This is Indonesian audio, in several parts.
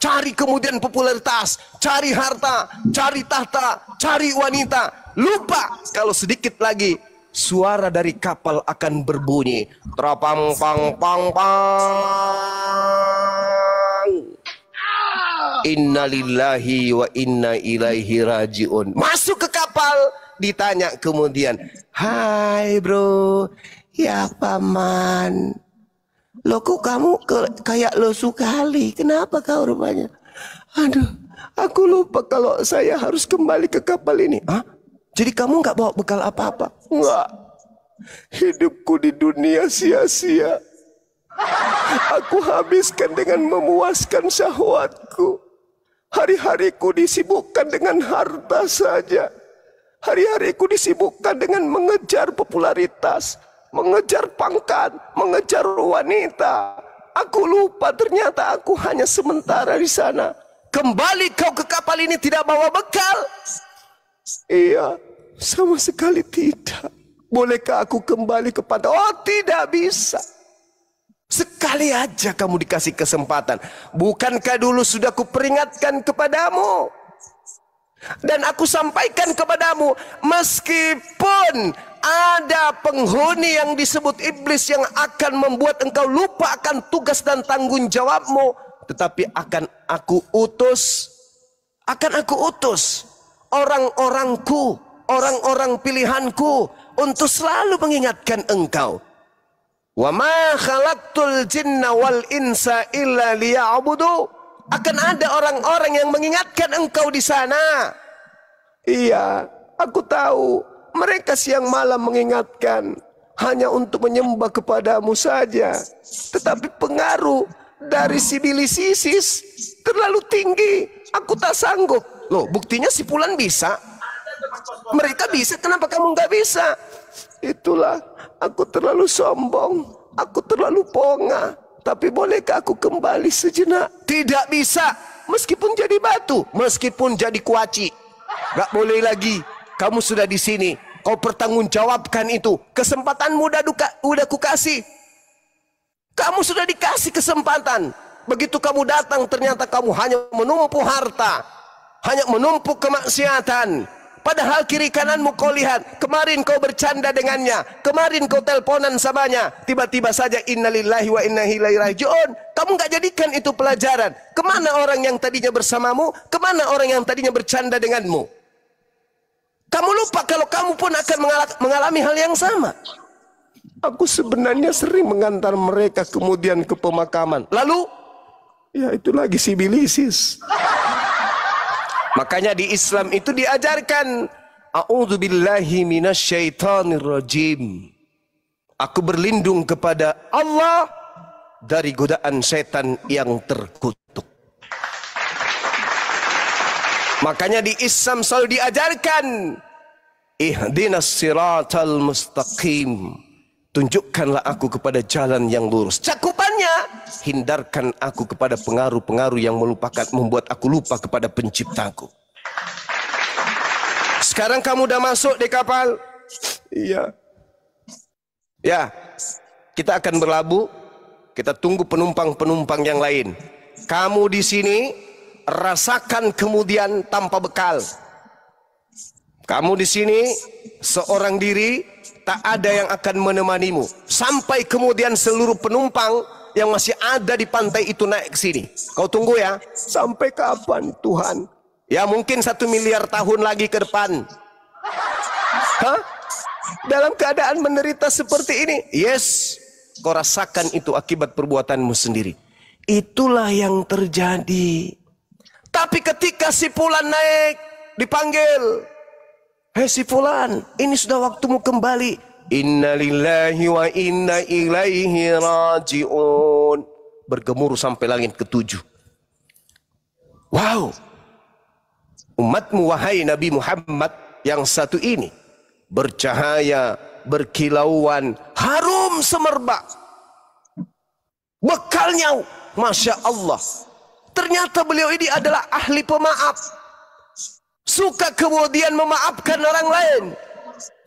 cari kemudian popularitas, cari harta, cari tahta, cari wanita. Lupa kalau sedikit lagi suara dari kapal akan berbunyi. Trapang pang pang pang. Innalillahi wa inna ilaihi rajiun. Masuk ke kapal, ditanya kemudian, "Hai bro, ya paman. Loh kok kamu kayak lesu kali? Kenapa kau rupanya?" "Aduh, aku lupa kalau saya harus kembali ke kapal ini." "Hah? Jadi kamu nggak bawa bekal apa-apa?" "Enggak. Hidupku di dunia sia-sia. Aku habiskan dengan memuaskan syahwatku. Hari-hariku disibukkan dengan harta saja. Hari-hariku disibukkan dengan mengejar popularitas, mengejar pangkat, mengejar wanita. Aku lupa ternyata aku hanya sementara di sana." "Kembali kau ke kapal ini tidak bawa bekal?" "Iya, sama sekali tidak." "Bolehkah aku kembali kepada..." "Oh, tidak bisa. Sekali aja kamu dikasih kesempatan. Bukankah dulu sudah kuperingatkan kepadamu? Dan aku sampaikan kepadamu, meskipun ada penghuni yang disebut iblis yang akan membuat engkau lupa akan tugas dan tanggung jawabmu, tetapi akan aku utus orang-orangku, orang-orang pilihanku untuk selalu mengingatkan engkau. Wa ma khalaqtul jinna wal insa illa liya'budu. Akan ada orang-orang yang mengingatkan engkau di sana. Iya, aku tahu. Mereka siang malam mengingatkan hanya untuk menyembah kepadamu saja. Tetapi pengaruh dari sibilisisis terlalu tinggi. Aku tak sanggup. Loh, buktinya si Fulan bisa. Mereka bisa, kenapa kamu nggak bisa? Itulah, aku terlalu sombong, aku terlalu ponga. Tapi bolehkah aku kembali sejenak? Tidak bisa, meskipun jadi batu, meskipun jadi kuaci. Gak boleh lagi, kamu sudah di sini, kau pertanggungjawabkan itu. Kesempatanmu udah kukasih. Kamu sudah dikasih kesempatan. Begitu kamu datang, ternyata kamu hanya menumpuk harta, hanya menumpuk kemaksiatan. Padahal kiri kananmu kau lihat, kemarin kau bercanda dengannya, kemarin kau teleponan samanya, tiba-tiba saja innalillahi wa inna ilaihi rajiun. Kamu nggak jadikan itu pelajaran. Kemana orang yang tadinya bersamamu, kemana orang yang tadinya bercanda denganmu? Kamu lupa kalau kamu pun akan mengalami hal yang sama. Aku sebenarnya sering mengantar mereka kemudian ke pemakaman. Lalu, ya itu lagi sibilisis. Makanya di Islam itu diajarkan, a'udzubillahi minasyaitonirrajim. Aku berlindung kepada Allah dari godaan setan yang terkutuk. Makanya di Islam selalu diajarkan, ihdinas siratal mustaqim. Tunjukkanlah aku kepada jalan yang lurus. Cakupannya, hindarkan aku kepada pengaruh-pengaruh yang membuat aku lupa kepada penciptaku. Sekarang kamu udah masuk di kapal? Iya. Ya, kita akan berlabuh. Kita tunggu penumpang-penumpang yang lain. Kamu di sini rasakan kemudian tanpa bekal. Kamu di sini seorang diri, tak ada yang akan menemanimu sampai kemudian seluruh penumpang yang masih ada di pantai itu naik ke sini. Kau tunggu ya. Sampai kapan Tuhan? Ya mungkin 1 miliar tahun lagi ke depan. Hah? Dalam keadaan menderita seperti ini? Yes. Kau rasakan itu akibat perbuatanmu sendiri. Itulah yang terjadi. Tapi ketika si Fulan naik, dipanggil, "Hei si Fulan, ini sudah waktumu kembali." Innalillahi wa inna ilaihi rajiun. Bergemuruh sampai langit ke-7. Wow. Umatmu wahai Nabi Muhammad yang satu ini, bercahaya, berkilauan, harum semerbak. Bekalnya, Masya Allah. Ternyata beliau ini adalah ahli pemaaf. Suka kemudian memaafkan orang lain.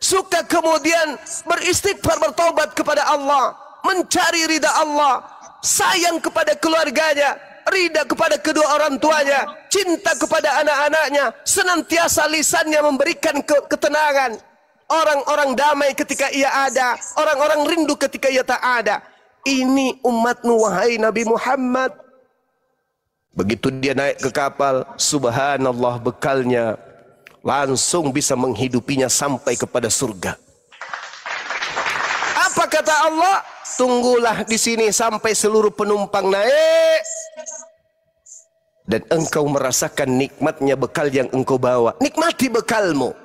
Suka kemudian beristighfar, bertobat kepada Allah. Mencari ridha Allah. Sayang kepada keluarganya. ridha kepada kedua orang tuanya, cinta kepada anak-anaknya, senantiasa lisannya memberikan ketenangan. Orang-orang damai ketika ia ada, orang-orang rindu ketika ia tak ada. Ini umatmu wahai Nabi Muhammad. Begitu dia naik ke kapal, subhanallah, bekalnya langsung bisa menghidupinya sampai kepada surga. Apa kata Allah? Tunggulah di sini sampai seluruh penumpang naik, dan engkau merasakan nikmatnya bekal yang engkau bawa. Nikmati bekalmu.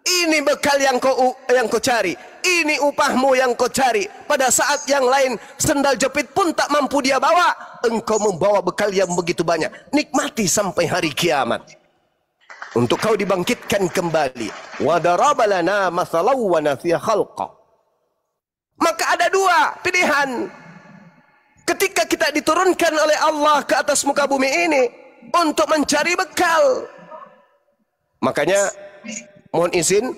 Ini bekal yang kau cari. Ini upahmu yang kau cari. Pada saat yang lain sendal jepit pun tak mampu dia bawa, engkau membawa bekal yang begitu banyak. Nikmati sampai hari kiamat, untuk kau dibangkitkan kembali. Wa daraba lana mathalan wa nasiya khalqa. Maka ada dua pilihan ketika kita diturunkan oleh Allah ke atas muka bumi ini untuk mencari bekal. Makanya mohon izin,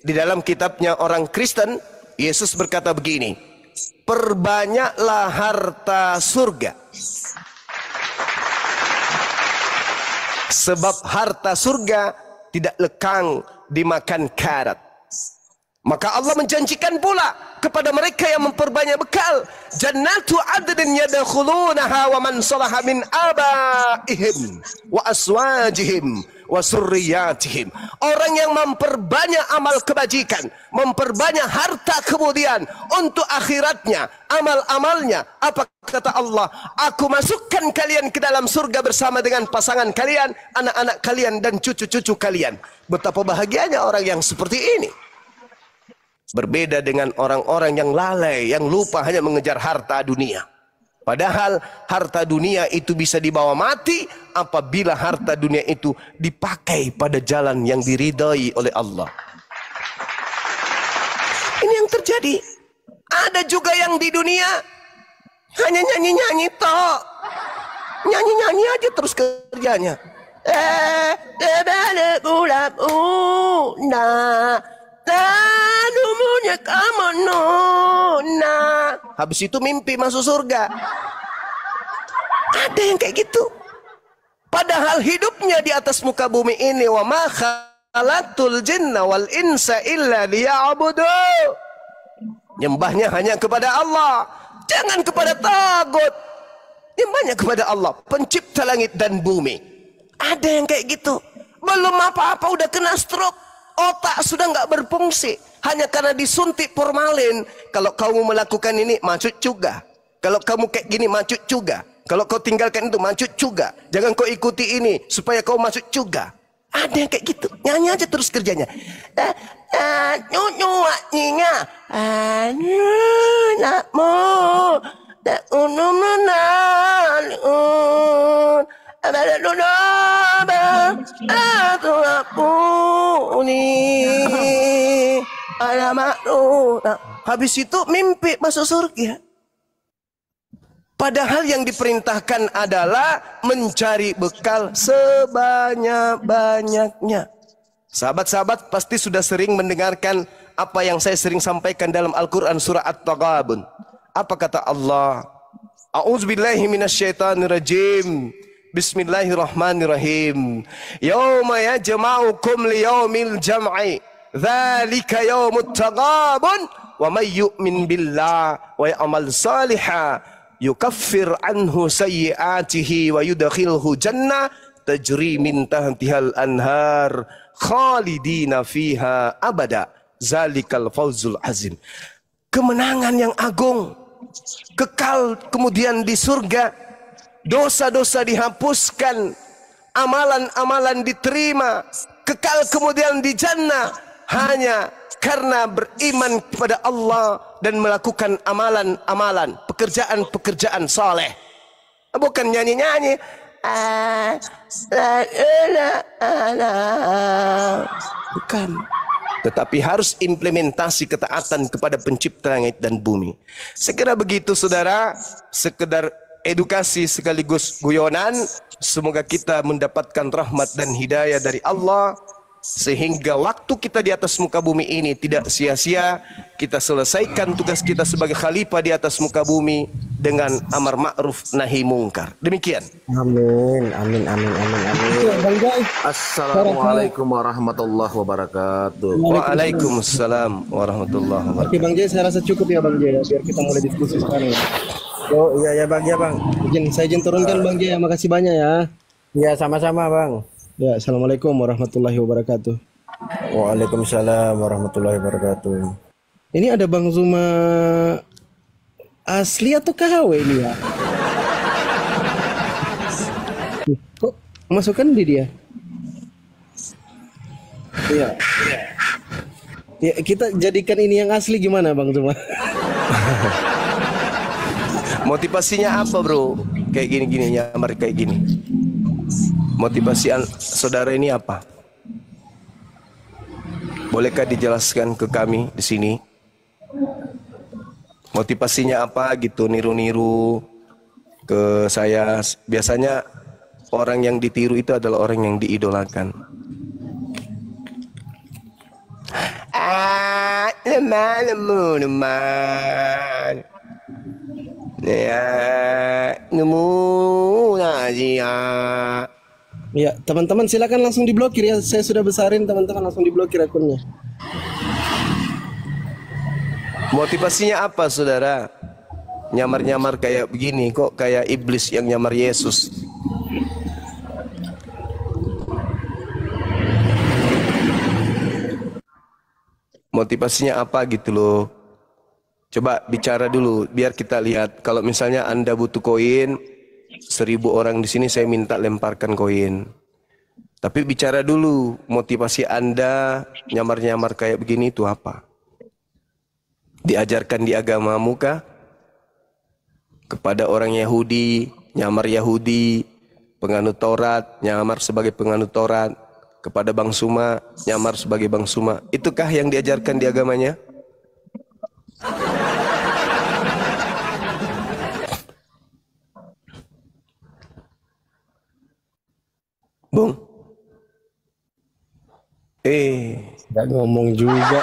di dalam kitabnya orang Kristen, Yesus berkata begini, perbanyaklah harta surga, sebab harta surga tidak lekang dimakan karat. Maka Allah menjanjikan pula kepada mereka yang memperbanyak bekal, jannatu adnin yadkhulunaha wa man salaha min abaihim wa aswajihim wa surriyatihim. Orang yang memperbanyak amal kebajikan, memperbanyak harta kemudian untuk akhiratnya, amal-amalnya. Apa kata Allah? Aku masukkan kalian ke dalam surga bersama dengan pasangan kalian, anak-anak kalian dan cucu-cucu kalian. Betapa bahagianya orang yang seperti ini. Berbeda dengan orang-orang yang lalai, yang lupa hanya mengejar harta dunia. Padahal harta dunia itu bisa dibawa mati apabila harta dunia itu dipakai pada jalan yang diridai oleh Allah. Ini yang terjadi. Ada juga yang di dunia hanya nyanyi-nyanyi toh. Nyanyi-nyanyi aja terus kerjanya. Habis itu mimpi masuk surga. Ada yang kayak gitu. Padahal hidupnya di atas muka bumi ini, wa ma khalaqtul jinna wal insa illa liya'budu. Nyembahnya hanya kepada Allah, jangan kepada tagut. Nyembahnya kepada Allah, pencipta langit dan bumi. Ada yang kayak gitu. Belum apa-apa udah kena stroke. Otak sudah nggak berfungsi hanya karena disuntik formalin. Kalau kamu melakukan ini macut juga. Kalau kamu kayak gini macut juga. Kalau kau tinggalkan itu macut juga. Jangan kau ikuti ini supaya kau macut juga. Ada yang kayak gitu. Nyanyi aja terus kerjanya. Habis itu mimpi masuk surga. Padahal yang diperintahkan adalah mencari bekal sebanyak-banyaknya. Sahabat-sahabat pasti sudah sering mendengarkan apa yang saya sering sampaikan dalam Al-Quran surah At-Taghabun. Apa kata Allah? A'udzubillahi minasyaitonirrajim. Bismillahirrahmanirrahim. Yauma yajma'ukum liyaumil jam'i. Dzalika yaumut taghabun. Wa may yu'min billah wa ya'mal salihan yukaffir anhu sayyi'atihi wa yudkhilhu jannah tajri min tahtihal anhar khalidina fiha abada. Zalikal fawzul azim. Kemenangan yang agung. Kekal kemudian di surga. Dosa-dosa dihapuskan, amalan-amalan diterima, kekal kemudian di jannah hanya karena beriman kepada Allah dan melakukan amalan-amalan, pekerjaan-pekerjaan saleh. Bukan nyanyi-nyanyi. Bukan. Tetapi harus implementasi ketaatan kepada pencipta langit dan bumi. Sekira begitu saudara, sekedar edukasi sekaligus guyonan. Semoga kita mendapatkan rahmat dan hidayah dari Allah. sehingga waktu kita di atas muka bumi ini tidak sia-sia. Kita selesaikan tugas kita sebagai khalifah di atas muka bumi dengan amar ma'ruf nahi mungkar. Demikian. Amin, amin, amin, amin, amin. Bang Jai. Assalamualaikum warahmatullahi wabarakatuh. Waalaikumsalam warahmatullahi wabarakatuh. Oke Bang Jai, saya rasa cukup ya Bang Jai, biar kita mulai diskusi sekarang ya. Oh iya ya Bang, ya Bang. Saya izin turunkan Bang Jai, makasih banyak ya. Ya sama-sama Bang. Ya, assalamualaikum warahmatullahi wabarakatuh. Waalaikumsalam warahmatullahi wabarakatuh. Ini ada Bang Zuma asli atau KW ini ya? Kok masukkan di dia? Iya. Ya, kita jadikan ini yang asli gimana Bang Zuma? Motivasinya apa bro? Kayak gini-gini, nyamar kayak gini. Motivasi saudara ini apa? Bolehkah dijelaskan ke kami di sini? Motivasinya apa gitu, niru-niru ke saya. Biasanya orang yang ditiru itu adalah orang yang diidolakan. Ya, teman-teman silakan langsung diblokir ya. Saya sudah besarin, teman-teman langsung diblokir akunnya. Motivasinya apa saudara? Nyamar-nyamar kayak begini, kok kayak iblis yang nyamar Yesus. Motivasinya apa gitu loh. Coba bicara dulu biar kita lihat. Kalau misalnya Anda butuh koin 1000 orang di sini, saya minta lemparkan koin. Tapi bicara dulu motivasi Anda nyamar-nyamar kayak begini itu apa? Diajarkan di agamamu kah? Kepada orang Yahudi, nyamar Yahudi, penganut Taurat, nyamar sebagai penganut Taurat, kepada Bang Suma, nyamar sebagai Bang Suma. Itukah yang diajarkan di agamanya? Bung? Gak ngomong juga.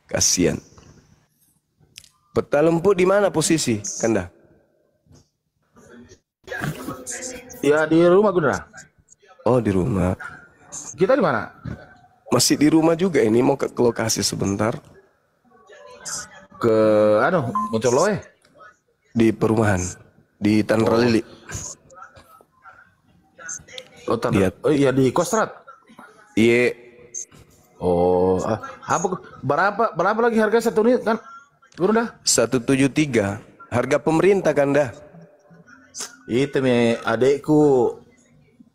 Kasihan. Peta lempu di mana posisi, Kanda? Ya di rumah Gundra. Oh di rumah. Kita di mana? Masih di rumah juga ini, mau ke lokasi sebentar. Ke Moncoloe. Di perumahan di Tanra Lili. Oh iya di Kostrad. Iya. Oh, berapa lagi harga satu unit kan? Gundra? 173. Harga pemerintah Kanda. Itu nih adekku.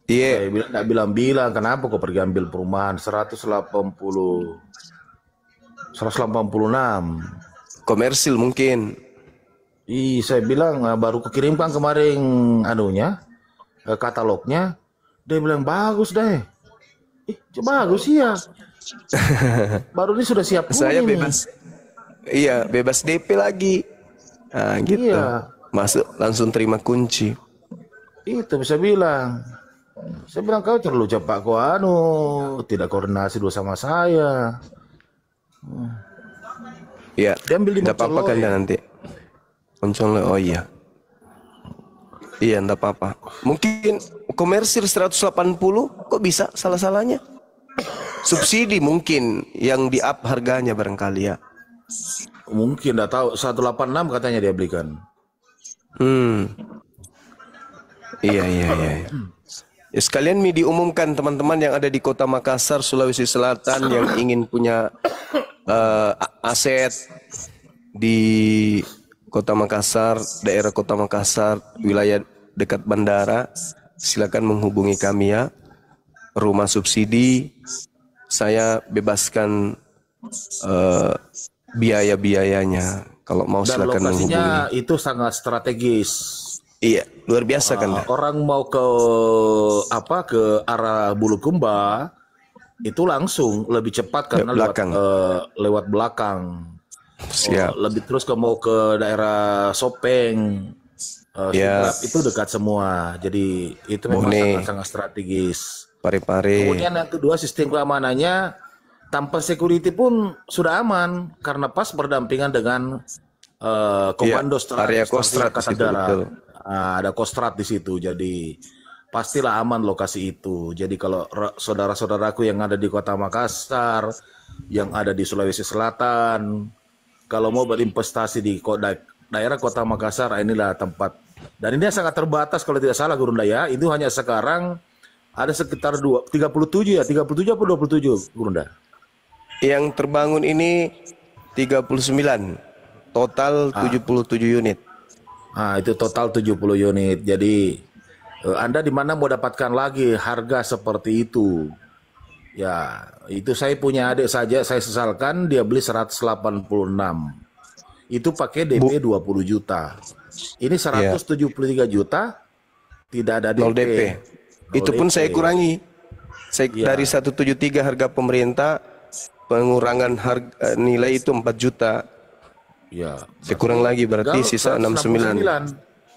Iya. Saya bilang nggak bilang-bilang kenapa kok pergi ambil perumahan 186. Komersil mungkin. Saya bilang baru kukirimkan kemarin katalognya. Dia bilang bagus deh. Bagus ya. Baru ini sudah siap. Saya bebas. Iya, bebas DP lagi. Nah, gitu. Iya. Masuk langsung terima kunci. Itu bisa bilang. Saya bilang kau terlalu cepat kok tidak koordinasi dulu sama saya. Iya. Dia ambil di Enggak apa-apa Kanda nanti. Moncoloe, oh iya. Iya, enggak apa-apa. Mungkin komersil 180 kok bisa salah-salahnya? Subsidi mungkin yang di-up harganya barangkali ya. Mungkin enggak tahu 186 katanya dia belikan. Iya. Ya, sekalian diumumkan teman-teman yang ada di Kota Makassar, Sulawesi Selatan yang ingin punya aset di Kota Makassar, daerah Kota Makassar, wilayah dekat bandara, silakan menghubungi kami ya. Rumah subsidi, saya bebaskan biaya-biayanya. Kalau mau Dan silakan menghubungi. lokasinya itu sangat strategis. Iya, luar biasa kan. Orang mau ke arah Bulukumba itu langsung lebih cepat karena lewat belakang. Siap. Lebih terus mau ke daerah Sopeng Ya, Sidrap itu dekat semua. Jadi itu memang Bone, sangat-sangat strategis. Pare-pare. Kemudian yang kedua, sistem keamanannya tanpa security pun sudah aman karena pas berdampingan dengan Iya, komando area Strategic Kostrad di Angkatan situ betul. Darat. Ada Kostrad di situ. Jadi pastilah aman lokasi itu. Jadi kalau saudara-saudaraku yang ada di Kota Makassar, yang ada di Sulawesi Selatan, kalau mau berinvestasi di daerah Kota Makassar, inilah tempat. Dan ini sangat terbatas kalau tidak salah Gurunda ya. Itu hanya sekarang ada sekitar 37 ya, 37 atau 27 Gurunda. Yang terbangun ini 39, total 77 unit. Nah, itu total 70 unit. Jadi Anda di mana mau dapatkan lagi harga seperti itu? Ya, itu saya punya adik saja, saya sesalkan dia beli 186. Itu pakai DP 20 juta. Ini 173 juta tidak ada DP. 0 DP. Itu pun saya kurangi. Dari 173 harga pemerintah, pengurangan harga nilai itu 4 juta. Ya, Saya kurang lagi berarti sisa 69.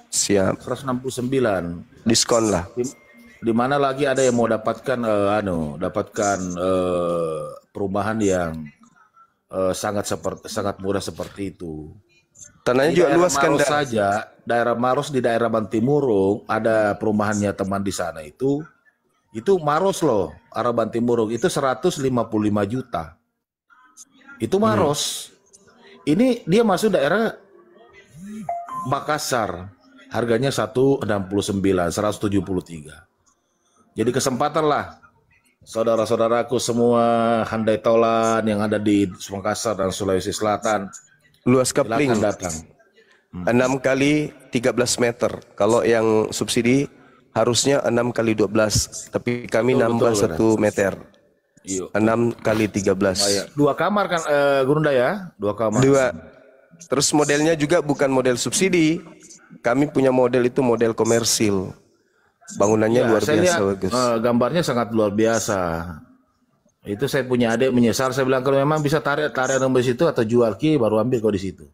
Siap. 169. Diskon lah. Di mana lagi ada yang mau dapatkan perumahan yang sangat murah seperti itu. Tanahnya Di juga daerah luas kan. Maros saja, daerah Maros di daerah Bantimurung ada perumahannya teman di sana itu Maros loh, arah Bantimurung itu 155 juta. Itu Maros. Ini dia masuk daerah Makassar. Harganya 173. Jadi kesempatan lah saudara-saudaraku semua handai taulan yang ada di Makassar dan Sulawesi Selatan. Luas Silakan kapling datang. 6 kali 13 meter. Kalau yang subsidi harusnya 6 kali 12. Tapi kami nambah 1 meter. Iya. 6 kali 13. Dua kamar kan Gurunda ya? Dua kamar. Dua. Terus modelnya juga bukan model subsidi. Kami punya model itu model komersil. Bangunannya luar saya biasa lihat, bagus. gambarnya sangat luar biasa. Itu saya punya adik menyesal. Saya bilang kalau memang bisa tarik di situ atau jual baru ambil kau di situ.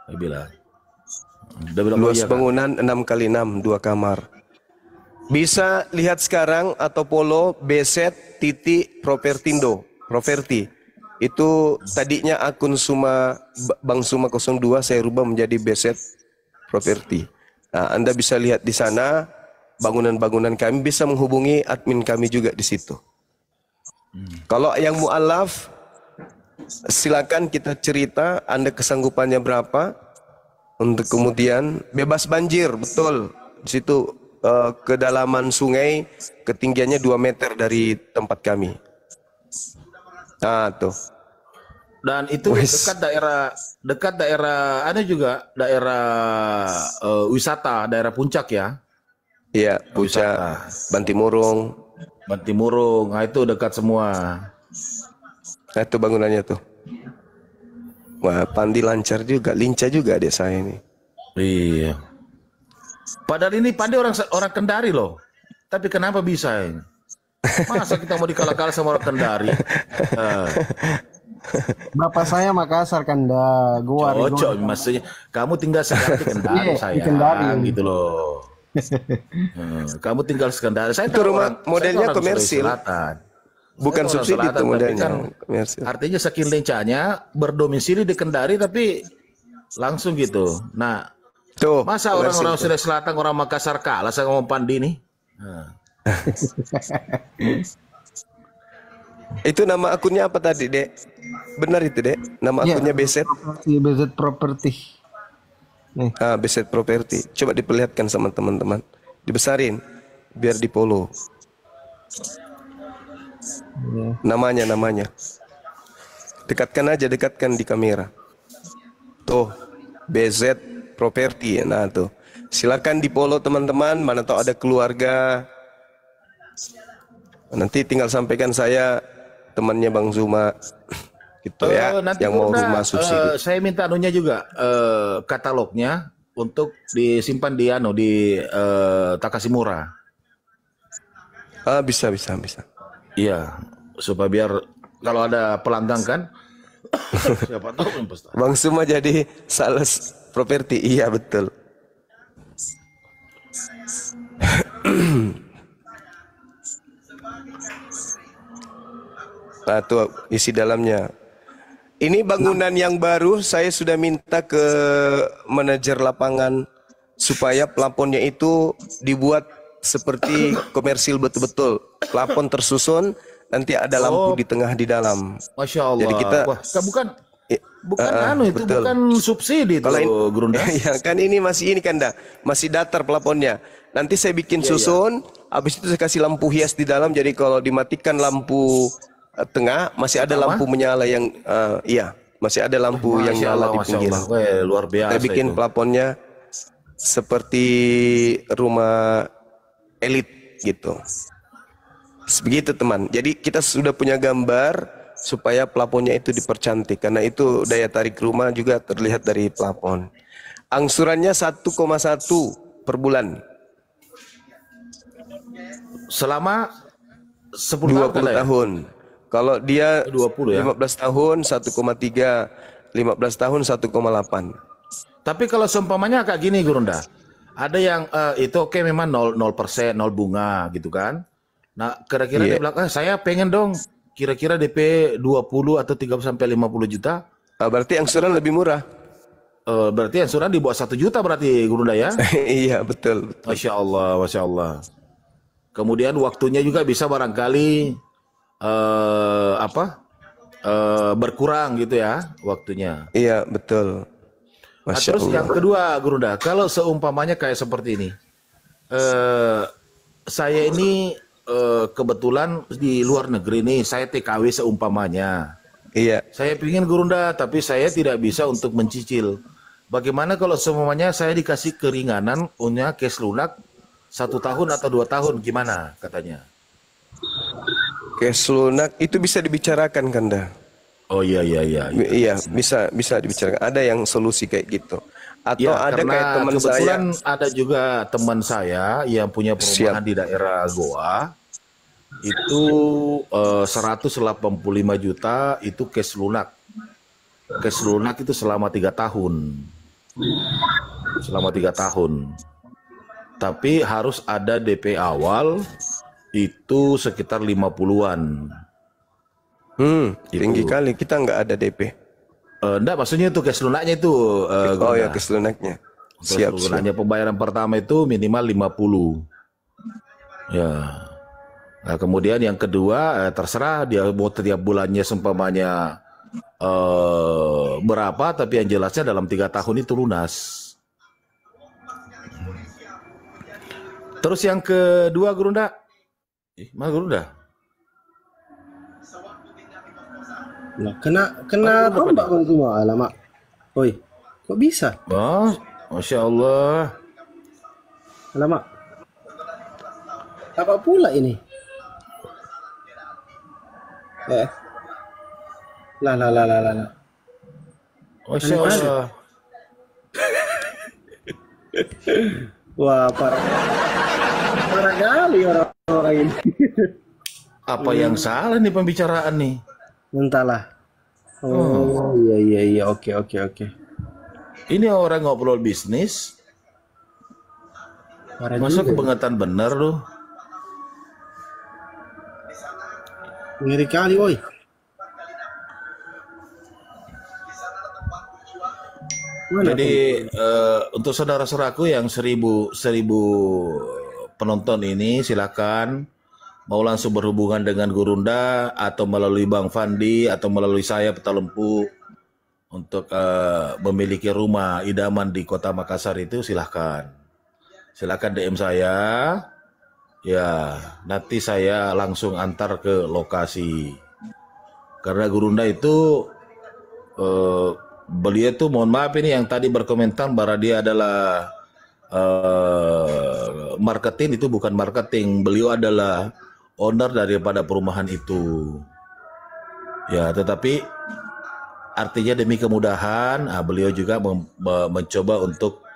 Saya bilang. Luas bangunan 6 kali 6, 2 kamar. Bisa lihat sekarang atau follow bz.propertindo. Properti. Itu tadinya akun Bang Suma 02 saya rubah menjadi BZ Properti. Nah, Anda bisa lihat di sana bangunan-bangunan kami, bisa menghubungi admin kami juga di situ. Kalau yang mu'alaf, silakan kita cerita Anda kesanggupannya berapa untuk kemudian bebas banjir, betul. Di situ kedalaman sungai ketinggiannya 2 meter dari tempat kami. Nah, tuh. Dan itu dekat daerah ada juga daerah wisata, daerah puncak ya. Iya, Puncak, Bantimurung. Nah itu dekat semua. Nah, itu bangunannya tuh. Wah, Pandi lancar juga, lincah juga adik saya ini. Iya. Padahal ini Pandi orang Kendari loh. Tapi kenapa bisa ini? Masa kita mau dikalah-kalah sama orang Kendari? Bapak saya Makassar Kanda, gua Cocok maksudnya. Kamu tinggal sekarang di Kendari saya. Di Kendari. Gitu loh. Kamu tinggal Kendari. Saya Itu rumah modelnya komersil. Bukan subsidi itu modelnya kan, komersil. artinya saking lencanya berdomisili di Kendari tapi langsung gitu. Nah, Tuh, masa orang-orang Sulawesi Selatan, orang Makassar kalah sama ngomong Pandi nih? Itu nama akunnya apa tadi, Dek? Benar itu, Dek? Nama akunnya BZ? BZ Property. Nih. BZ Property. Coba diperlihatkan sama teman-teman. Dibesarin biar di follow. Namanya. Dekatkan di kamera. Tuh, BZ Property. Nah, tuh. Silakan di follow teman-teman, mana tahu ada keluarga. Nanti tinggal sampaikan saya temannya Bang Zuma gitu ya, yang mau rumah subsidi. Saya minta anunya juga katalognya untuk disimpan di Takashimura. Bisa. Iya, supaya biar kalau ada pelanggan kan siapa tahu investasi. Bang Zuma jadi sales properti, iya betul. Nah, tuh isi dalamnya. Ini bangunan yang baru, saya sudah minta ke manajer lapangan supaya plafonnya itu dibuat seperti komersil betul-betul. Plafon tersusun, nanti ada lampu di tengah di dalam. Masya Allah. Jadi kita Wah, bukan itu betul. bukan subsidi itu, Gurunda. Ya kan ini masih ini kan dah, masih datar plafonnya. Nanti saya bikin susun, habis itu saya kasih lampu hias di dalam. Jadi kalau dimatikan lampu tengah, masih ada lampu menyala yang iya, masih ada lampu yang Masya nyala Allah, di Masya pinggir. Allah. Weh, luar biasa Saya bikin itu. plafonnya seperti rumah elit gitu. Begitu teman. Jadi kita sudah punya gambar supaya plafonnya itu dipercantik, karena itu daya tarik rumah juga terlihat dari plafon. Angsurannya 1,1 per bulan. Selama 10 tahun 20 kata ya? tahun. Kalau dia 20 ya. 15 tahun 1,3, 15 tahun 1,8. Tapi kalau seumpamanya kayak gini, Gurunda, ada yang itu oke memang 0%, 0 bunga gitu kan. Nah, kira-kira dia bilang, saya pengen dong kira-kira DP 20 atau 30 sampai 50 juta. Berarti angsuran lebih murah. Berarti angsuran di bawah 1 juta berarti, Gurunda ya? Iya, betul. Masya Allah, Masya Allah. Kemudian waktunya juga bisa barangkali berkurang gitu ya waktunya. Iya, betul. Nah, Masya terus Allah. yang kedua, Gurunda, kalau seumpamanya kayak seperti ini, saya ini kebetulan di luar negeri nih, saya TKW seumpamanya. Iya. Saya pingin Gurunda, tapi saya tidak bisa untuk mencicil. Bagaimana kalau semuanya saya dikasih keringanan punya cash lunak 1 tahun atau 2 tahun, gimana katanya? Cash lunak itu bisa dibicarakan kan dah? Oh iya. Iya, bisa dibicarakan. Ada yang solusi kayak gitu. Atau Ya, ada karena kayak teman saya. kebetulan ada juga teman saya yang punya perumahan di daerah Goa. Itu 185 juta itu cash lunak. Cash lunak itu selama 3 tahun. Selama 3 tahun. Tapi harus ada DP awal itu sekitar 50-an. Tinggi kali. Kita nggak ada DP. Enggak, maksudnya itu cash lunaknya itu. Oh ya, cash lunaknya. Siap. Lunaknya pembayaran pertama itu minimal 50. Ya. Nah, kemudian yang kedua terserah dia mau tiap bulannya seumpamanya berapa, tapi yang jelasnya dalam 3 tahun itu lunas. Terus yang kedua, Gurunda, mana Gurunda? Nah, kena tombak kan semua, alamak. Oi, kok bisa? Oh, Masya Allah. Alamak. Apa pula ini? Lah. Masya Allah. Wah, parah kali orang-orang ini. Apa yang salah nih pembicaraan nih? Entahlah. Oh, iya, oke. Ini orang ngobrol bisnis, Parah masa juga. kebangetan bener loh. Ngeri kali, woi. Mana Jadi untuk saudara-saudaraku yang 1000 penonton ini silakan mau langsung berhubungan dengan Gurunda atau melalui Bang Fandi atau melalui saya Peta Lempu untuk memiliki rumah idaman di Kota Makassar itu silakan DM saya, ya nanti saya langsung antar ke lokasi. Karena Gurunda itu beliau tuh, mohon maaf ini yang tadi berkomentar bahwa dia adalah marketing, itu bukan marketing, beliau adalah owner daripada perumahan itu. Ya, tetapi artinya demi kemudahan, beliau juga mencoba untuk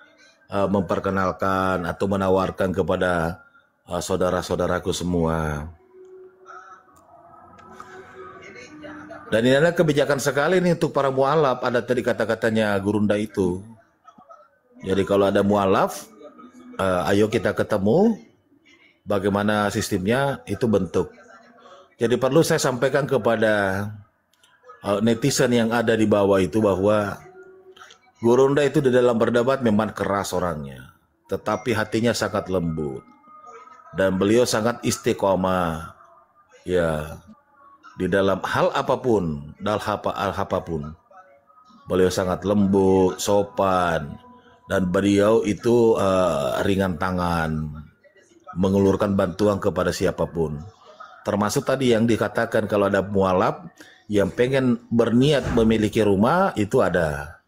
memperkenalkan atau menawarkan kepada saudara-saudaraku semua. Dan ini adalah kebijakan sekali nih untuk para mualaf. Ada tadi kata-katanya Gurunda itu. Jadi kalau ada mualaf, ayo kita ketemu. bagaimana sistemnya itu bentuk. Jadi perlu saya sampaikan kepada netizen yang ada di bawah itu bahwa Gurunda itu di dalam berdebat memang keras orangnya, tetapi hatinya sangat lembut dan beliau sangat istiqomah ya di dalam hal apapun, beliau sangat lembut, sopan, dan beliau itu ringan tangan, mengulurkan bantuan kepada siapapun. Termasuk tadi yang dikatakan kalau ada mualaf yang pengen berniat memiliki rumah itu ada.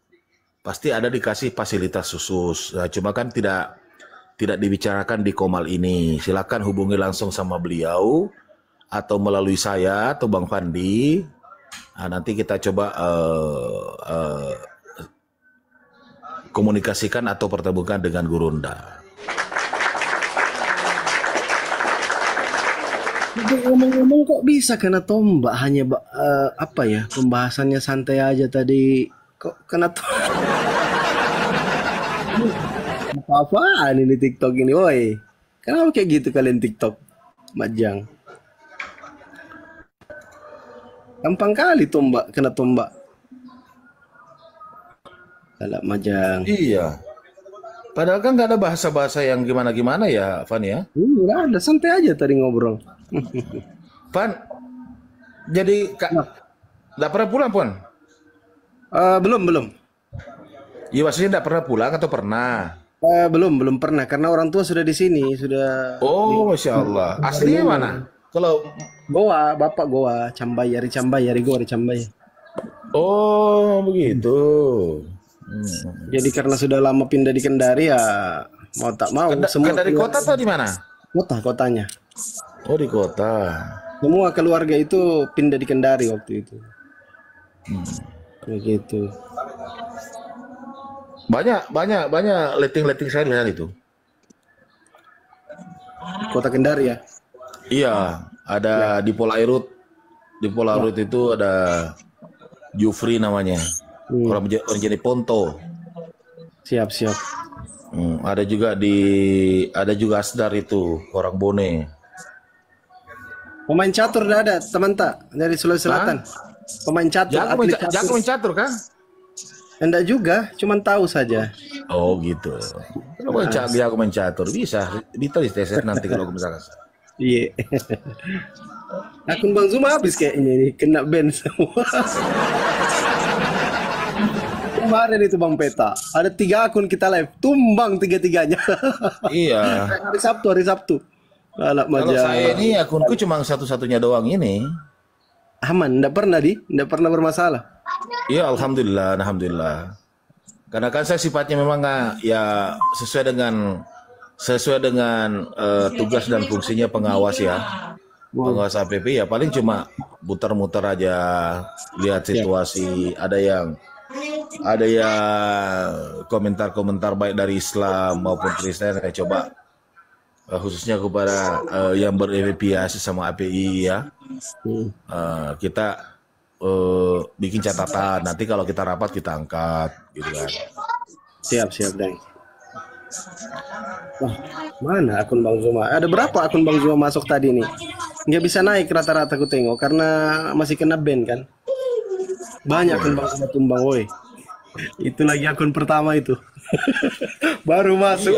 Pasti ada dikasih fasilitas khusus. Nah, cuma kan tidak dibicarakan di Komal ini. Silakan hubungi langsung sama beliau atau melalui saya atau Bang Fandi. Nah, nanti kita coba komunikasikan atau pertemukan dengan Gurunda. Ngomong-ngomong kok bisa kena tombak hanya apa ya, pembahasannya santai aja tadi kok kena apa-apaan ini TikTok ini, woi. Kenapa kayak gitu kalian TikTok? Majang. Gampang kali kena tombak. Galak Majang. Iya. Padahal kan nggak ada bahasa-bahasa yang gimana-gimana ya, Van ya? Nggak ada, santai aja tadi ngobrol. Van, jadi nggak pernah pulang, Pon? Belum. Iya, maksudnya nggak pernah pulang atau pernah? Belum pernah karena orang tua sudah di sini, sudah. Oh, Masya Allah. Aslinya mana? Kalau Goa, bapak Goa, Cambai, Ari Goa, Ari Cambai. oh begitu. Jadi karena sudah lama pindah di Kendari ya mau tak mau semua Dari kota atau di mana? kotanya. Oh, di kota. Semua keluarga itu pindah di Kendari waktu itu. Begitu. Banyak letting saya lihat itu. Kota Kendari ya. Iya, ada di Polairut. Di Polairut itu ada Jufri namanya. Orang jadi Ponto. Siap. Ada juga Asdar itu, orang Bone. Pemain catur udah ada, teman tak dari Sulawesi Selatan. Pemain catur, atlet catur. Jago main catur kah? Enggak juga, cuman tahu saja. Oh gitu. Kalau jago main catur bisa di tes nanti kalau misalkan. Iya. Akun Bang Zuma habis kayaknya ini, kena ban semua. Kemarin itu Bang Peta, ada 3 akun kita live, tumbang 3-3-nya. Iya. Hari Sabtu. Kalau saya ini akunku cuma satu-satunya doang ini. Aman, enggak pernah bermasalah. Iya, alhamdulillah. Karena kan saya sifatnya memang ya sesuai dengan tugas dan fungsinya pengawas ya. Pengawas APP ya paling cuma muter-muter aja, lihat situasi. Ada yang komentar-komentar baik dari Islam maupun Kristen, saya coba khususnya kepada yang berafiliasi sama API ya. Kita bikin catatan, nanti kalau kita rapat kita angkat gitu kan. Siap Deng. Wah, mana akun Bang Zuma? Ada berapa akun Bang Zuma masuk tadi nih? Nggak bisa naik rata-rata ku tengok karena masih kena ban kan. Banyak akun Bang Zuma tumbang, woi. Itu lagi akun pertama itu. Baru masuk,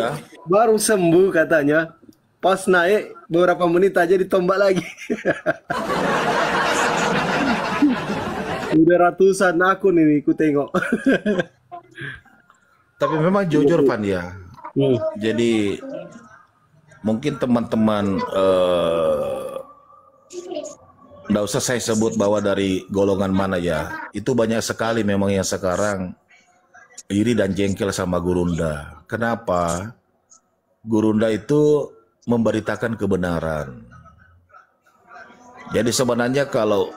baru sembuh katanya. Pas naik beberapa menit aja ditombak lagi. Udah ratusan akun ini ku tengok. Tapi memang jujur Van ya. Jadi mungkin teman-teman nggak usah saya sebut bahwa dari golongan mana ya. Itu banyak sekali memang yang sekarang iri dan jengkel sama Gurunda. Kenapa? Gurunda itu memberitakan kebenaran. Jadi sebenarnya kalau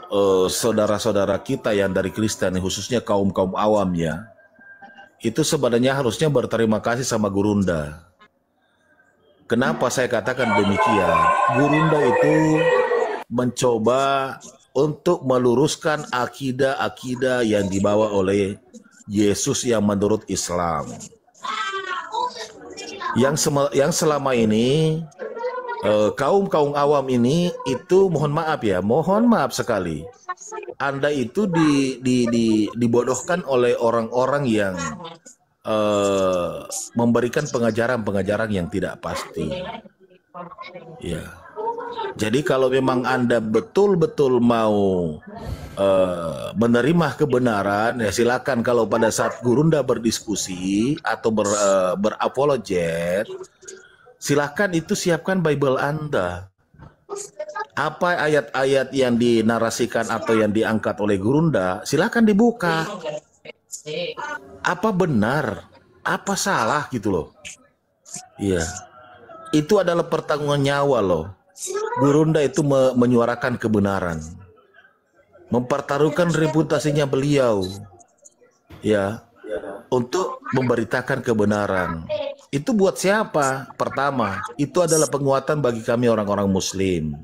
saudara-saudara kita yang dari Kristen, khususnya kaum-kaum awamnya, itu sebenarnya harusnya berterima kasih sama Gurunda. Kenapa saya katakan demikian? Gurunda itu mencoba untuk meluruskan akidah-akidah yang dibawa oleh Yesus yang menurut Islam. Yang selama ini kaum awam ini itu mohon maaf sekali. Anda itu dibodohkan oleh orang-orang yang memberikan pengajaran yang tidak pasti. Ya. Jadi kalau memang Anda betul-betul mau menerima kebenaran, ya silakan. Kalau pada saat Gurunda berdiskusi atau berapologet, silakan itu siapkan Bible Anda. Apa ayat-ayat yang dinarasikan atau yang diangkat oleh Gurunda, silakan dibuka. Apa benar, apa salah gitu loh. Iya. Itu adalah pertaruhan nyawa loh. Gurunda itu menyuarakan kebenaran. Mempertaruhkan reputasinya beliau. Ya. Untuk memberitakan kebenaran. Itu buat siapa? Pertama, itu adalah penguatan bagi kami orang-orang Muslim.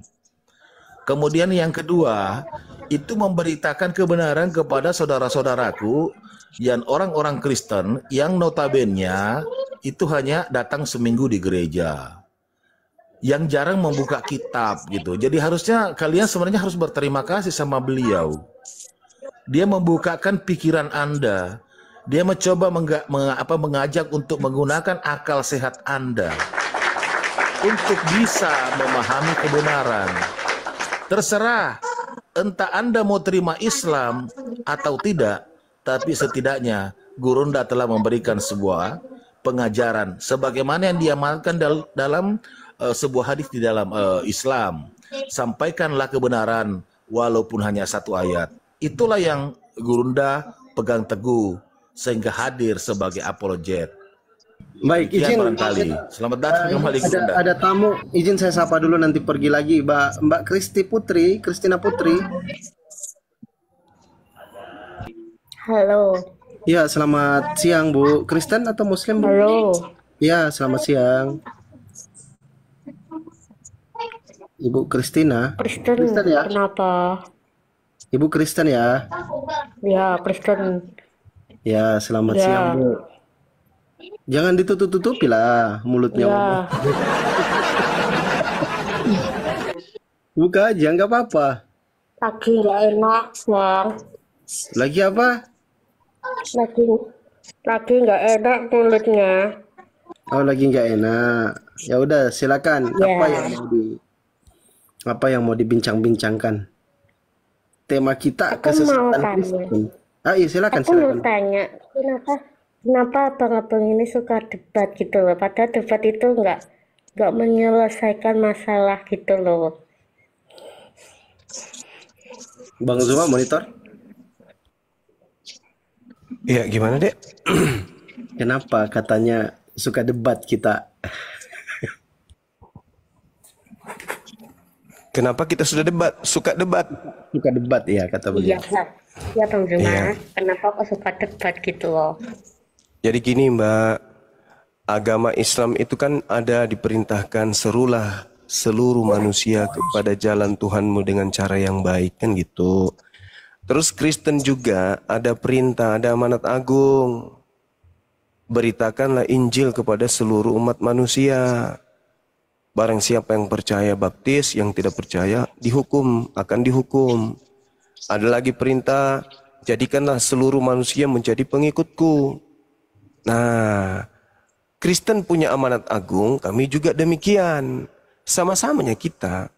Kemudian yang kedua, itu memberitakan kebenaran kepada saudara-saudaraku yang orang-orang Kristen yang notabene itu hanya datang seminggu di gereja, yang jarang membuka kitab gitu. Jadi harusnya kalian sebenarnya harus berterima kasih sama beliau. Dia membukakan pikiran Anda. Dia mencoba mengajak untuk menggunakan akal sehat Anda untuk bisa memahami kebenaran. Terserah entah Anda mau terima Islam atau tidak, tapi setidaknya Gurunda telah memberikan sebuah pengajaran sebagaimana yang diamalkan dalam sebuah hadis di dalam Islam. Sampaikanlah kebenaran walaupun hanya satu ayat. Itulah yang Gurunda pegang teguh sehingga hadir sebagai apologet. Baik, izin barangkali. Selamat datang kembali Gurunda. Ada tamu, izin saya sapa dulu, nanti pergi lagi. Mbak Kristina Putri. Halo. Ya, selamat siang Bu. Kristen atau Muslim Bu? Halo. Ya, selamat siang. Ibu Kristina. Kristen ya? Kenapa? Ibu Kristen ya? Ya, Kristen. Ya, selamat Ya. siang Bu. Jangan ditutup-tutupi lah mulutnya. Ya. Buka aja, nggak apa-apa. Lagi nggak enak, Bang. Lagi apa? Lagi nggak enak mulutnya. Oh, lagi nggak enak. Ya udah, silakan. Ya. Apa yang mau dibincang-bincangkan? Tema kita Aku mau kesesatan tanya. Kristen. Iya, silakan. Aku mau tanya, kenapa abang-abang ini suka debat gitu loh? Padahal debat itu nggak menyelesaikan masalah gitu loh. Bang Zuma monitor. Ya, gimana, Dek? Kenapa katanya suka debat kita? Kenapa kita sudah suka debat? Suka debat ya, kata beliau. Iya, ya Bang Zuma. Iya. Kenapa kok suka debat gitu loh? Jadi gini, Mbak, agama Islam itu kan ada diperintahkan serulah seluruh manusia kepada jalan Tuhanmu dengan cara yang baik, kan gitu. Terus Kristen juga ada perintah, ada amanat agung. Beritakanlah Injil kepada seluruh umat manusia. Barang siapa yang percaya baptis, yang tidak percaya dihukum, akan dihukum. Ada lagi perintah, jadikanlah seluruh manusia menjadi pengikutku. Nah, Kristen punya amanat agung, kami juga demikian. Sama-samanya kita.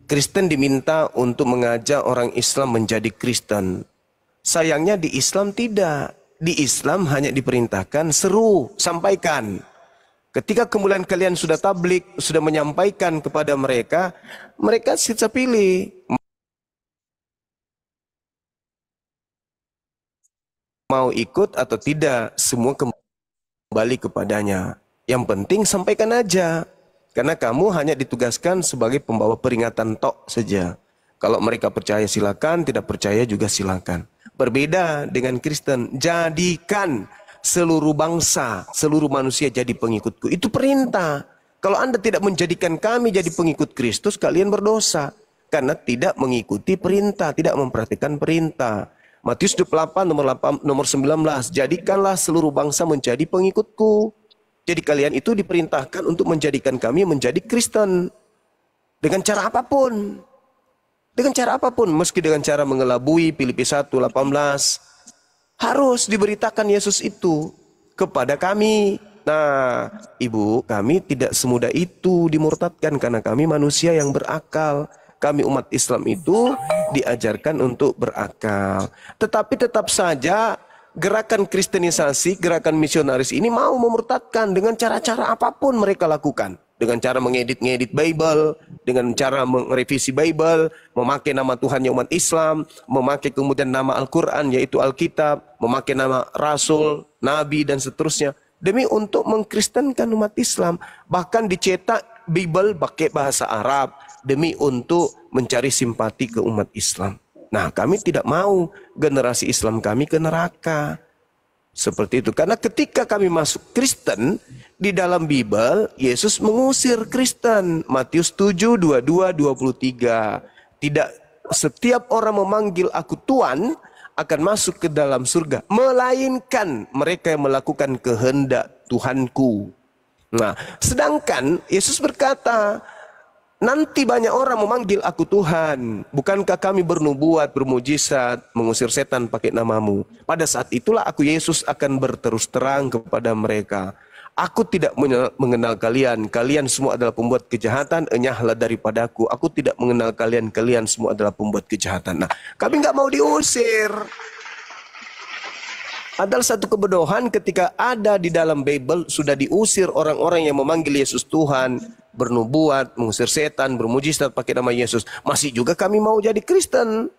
Kristen diminta untuk mengajak orang Islam menjadi Kristen. Sayangnya di Islam tidak. Di Islam hanya diperintahkan seru, sampaikan. Ketika kemudian kalian sudah tablik, sudah menyampaikan kepada mereka, mereka sisa pilih. Mau ikut atau tidak, semua kembali kepadanya. Yang penting sampaikan aja. Karena kamu hanya ditugaskan sebagai pembawa peringatan tok saja. Kalau mereka percaya silakan, tidak percaya juga silakan. Berbeda dengan Kristen, jadikan seluruh bangsa, seluruh manusia jadi pengikutku. Itu perintah. Kalau Anda tidak menjadikan kami jadi pengikut Kristus, kalian berdosa. Karena tidak mengikuti perintah, tidak memperhatikan perintah. Matius 28 nomor 19, jadikanlah seluruh bangsa menjadi pengikutku. Jadi kalian itu diperintahkan untuk menjadikan kami menjadi Kristen. Dengan cara apapun. Dengan cara apapun, meski dengan cara mengelabui, Filipi 1:18, harus diberitakan Yesus itu kepada kami. Nah, Ibu, kami tidak semudah itu dimurtadkan karena kami manusia yang berakal. Kami umat Islam itu diajarkan untuk berakal. Tetapi tetap saja gerakan kristenisasi, gerakan misionaris ini mau memurtadkan dengan cara-cara apapun mereka lakukan. Dengan cara mengedit-ngedit Bible, dengan cara merevisi Bible, memakai nama Tuhannya umat Islam, memakai kemudian nama Al-Quran yaitu Alkitab, memakai nama Rasul, Nabi dan seterusnya. Demi untuk mengkristenkan umat Islam. Bahkan dicetak Bible pakai bahasa Arab. Demi untuk mencari simpati ke umat Islam. Nah, kami tidak mau generasi Islam kami ke neraka. Seperti itu. Karena ketika kami masuk Kristen, di dalam Bible, Yesus mengusir Kristen. Matius 7:22-23. Tidak setiap orang memanggil aku Tuhan akan masuk ke dalam surga. Melainkan mereka yang melakukan kehendak Tuhanku. Nah, sedangkan Yesus berkata, nanti banyak orang memanggil aku Tuhan. Bukankah kami bernubuat, bermujizat, mengusir setan pakai namamu? Pada saat itulah aku Yesus akan berterus terang kepada mereka. Aku tidak mengenal kalian. Kalian semua adalah pembuat kejahatan. Enyahlah daripadaku. Aku tidak mengenal kalian. Kalian semua adalah pembuat kejahatan. Nah, kami nggak mau diusir. Adalah satu kebodohan ketika ada di dalam Bible sudah diusir orang-orang yang memanggil Yesus Tuhan, bernubuat, mengusir setan, bermujizat pakai nama Yesus. Masih juga kami mau jadi Kristen.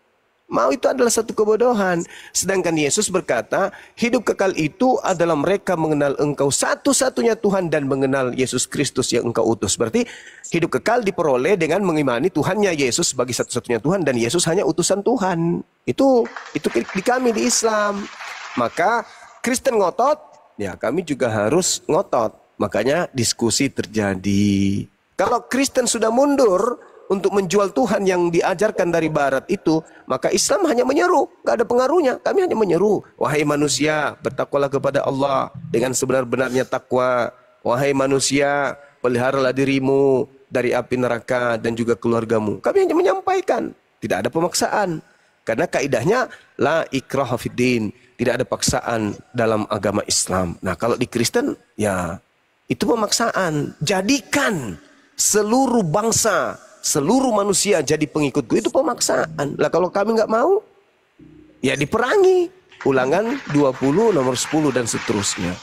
Mau itu adalah satu kebodohan. Sedangkan Yesus berkata, hidup kekal itu adalah mereka mengenal engkau satu-satunya Tuhan dan mengenal Yesus Kristus yang engkau utus. Berarti hidup kekal diperoleh dengan mengimani Tuhannya Yesus sebagai satu-satunya Tuhan dan Yesus hanya utusan Tuhan. Itu di kami di Islam. Maka Kristen ngotot, ya kami juga harus ngotot. Makanya diskusi terjadi. Kalau Kristen sudah mundur untuk menjual Tuhan yang diajarkan dari Barat itu, maka Islam hanya menyeru, gak ada pengaruhnya. Kami hanya menyeru, wahai manusia, bertakwalah kepada Allah dengan sebenar-benarnya takwa. Wahai manusia, peliharalah dirimu dari api neraka dan juga keluargamu. Kami hanya menyampaikan, tidak ada pemaksaan. Karena kaidahnya la ikraha fiddin, tidak ada paksaan dalam agama Islam. Nah, kalau di Kristen ya itu pemaksaan. Jadikan seluruh bangsa, seluruh manusia jadi pengikutku, itu pemaksaan. Lah kalau kami nggak mau, ya diperangi. Ulangan 20 nomor 10 dan seterusnya.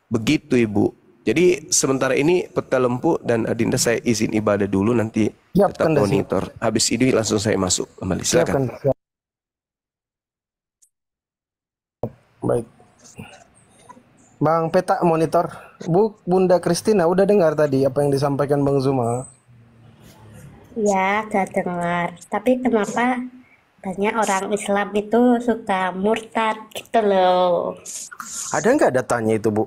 Begitu Ibu. Jadi sementara ini Peta Lempu dan Adinda saya izin ibadah dulu, nanti tetap monitor. Habis ini langsung saya masuk kembali. Silakan. Baik. Bang Peta monitor. Bunda Kristina udah dengar tadi apa yang disampaikan Bang Zuma? Ya, udah dengar. Tapi kenapa banyak orang Islam itu suka murtad gitu loh? Ada nggak datanya itu, Bu?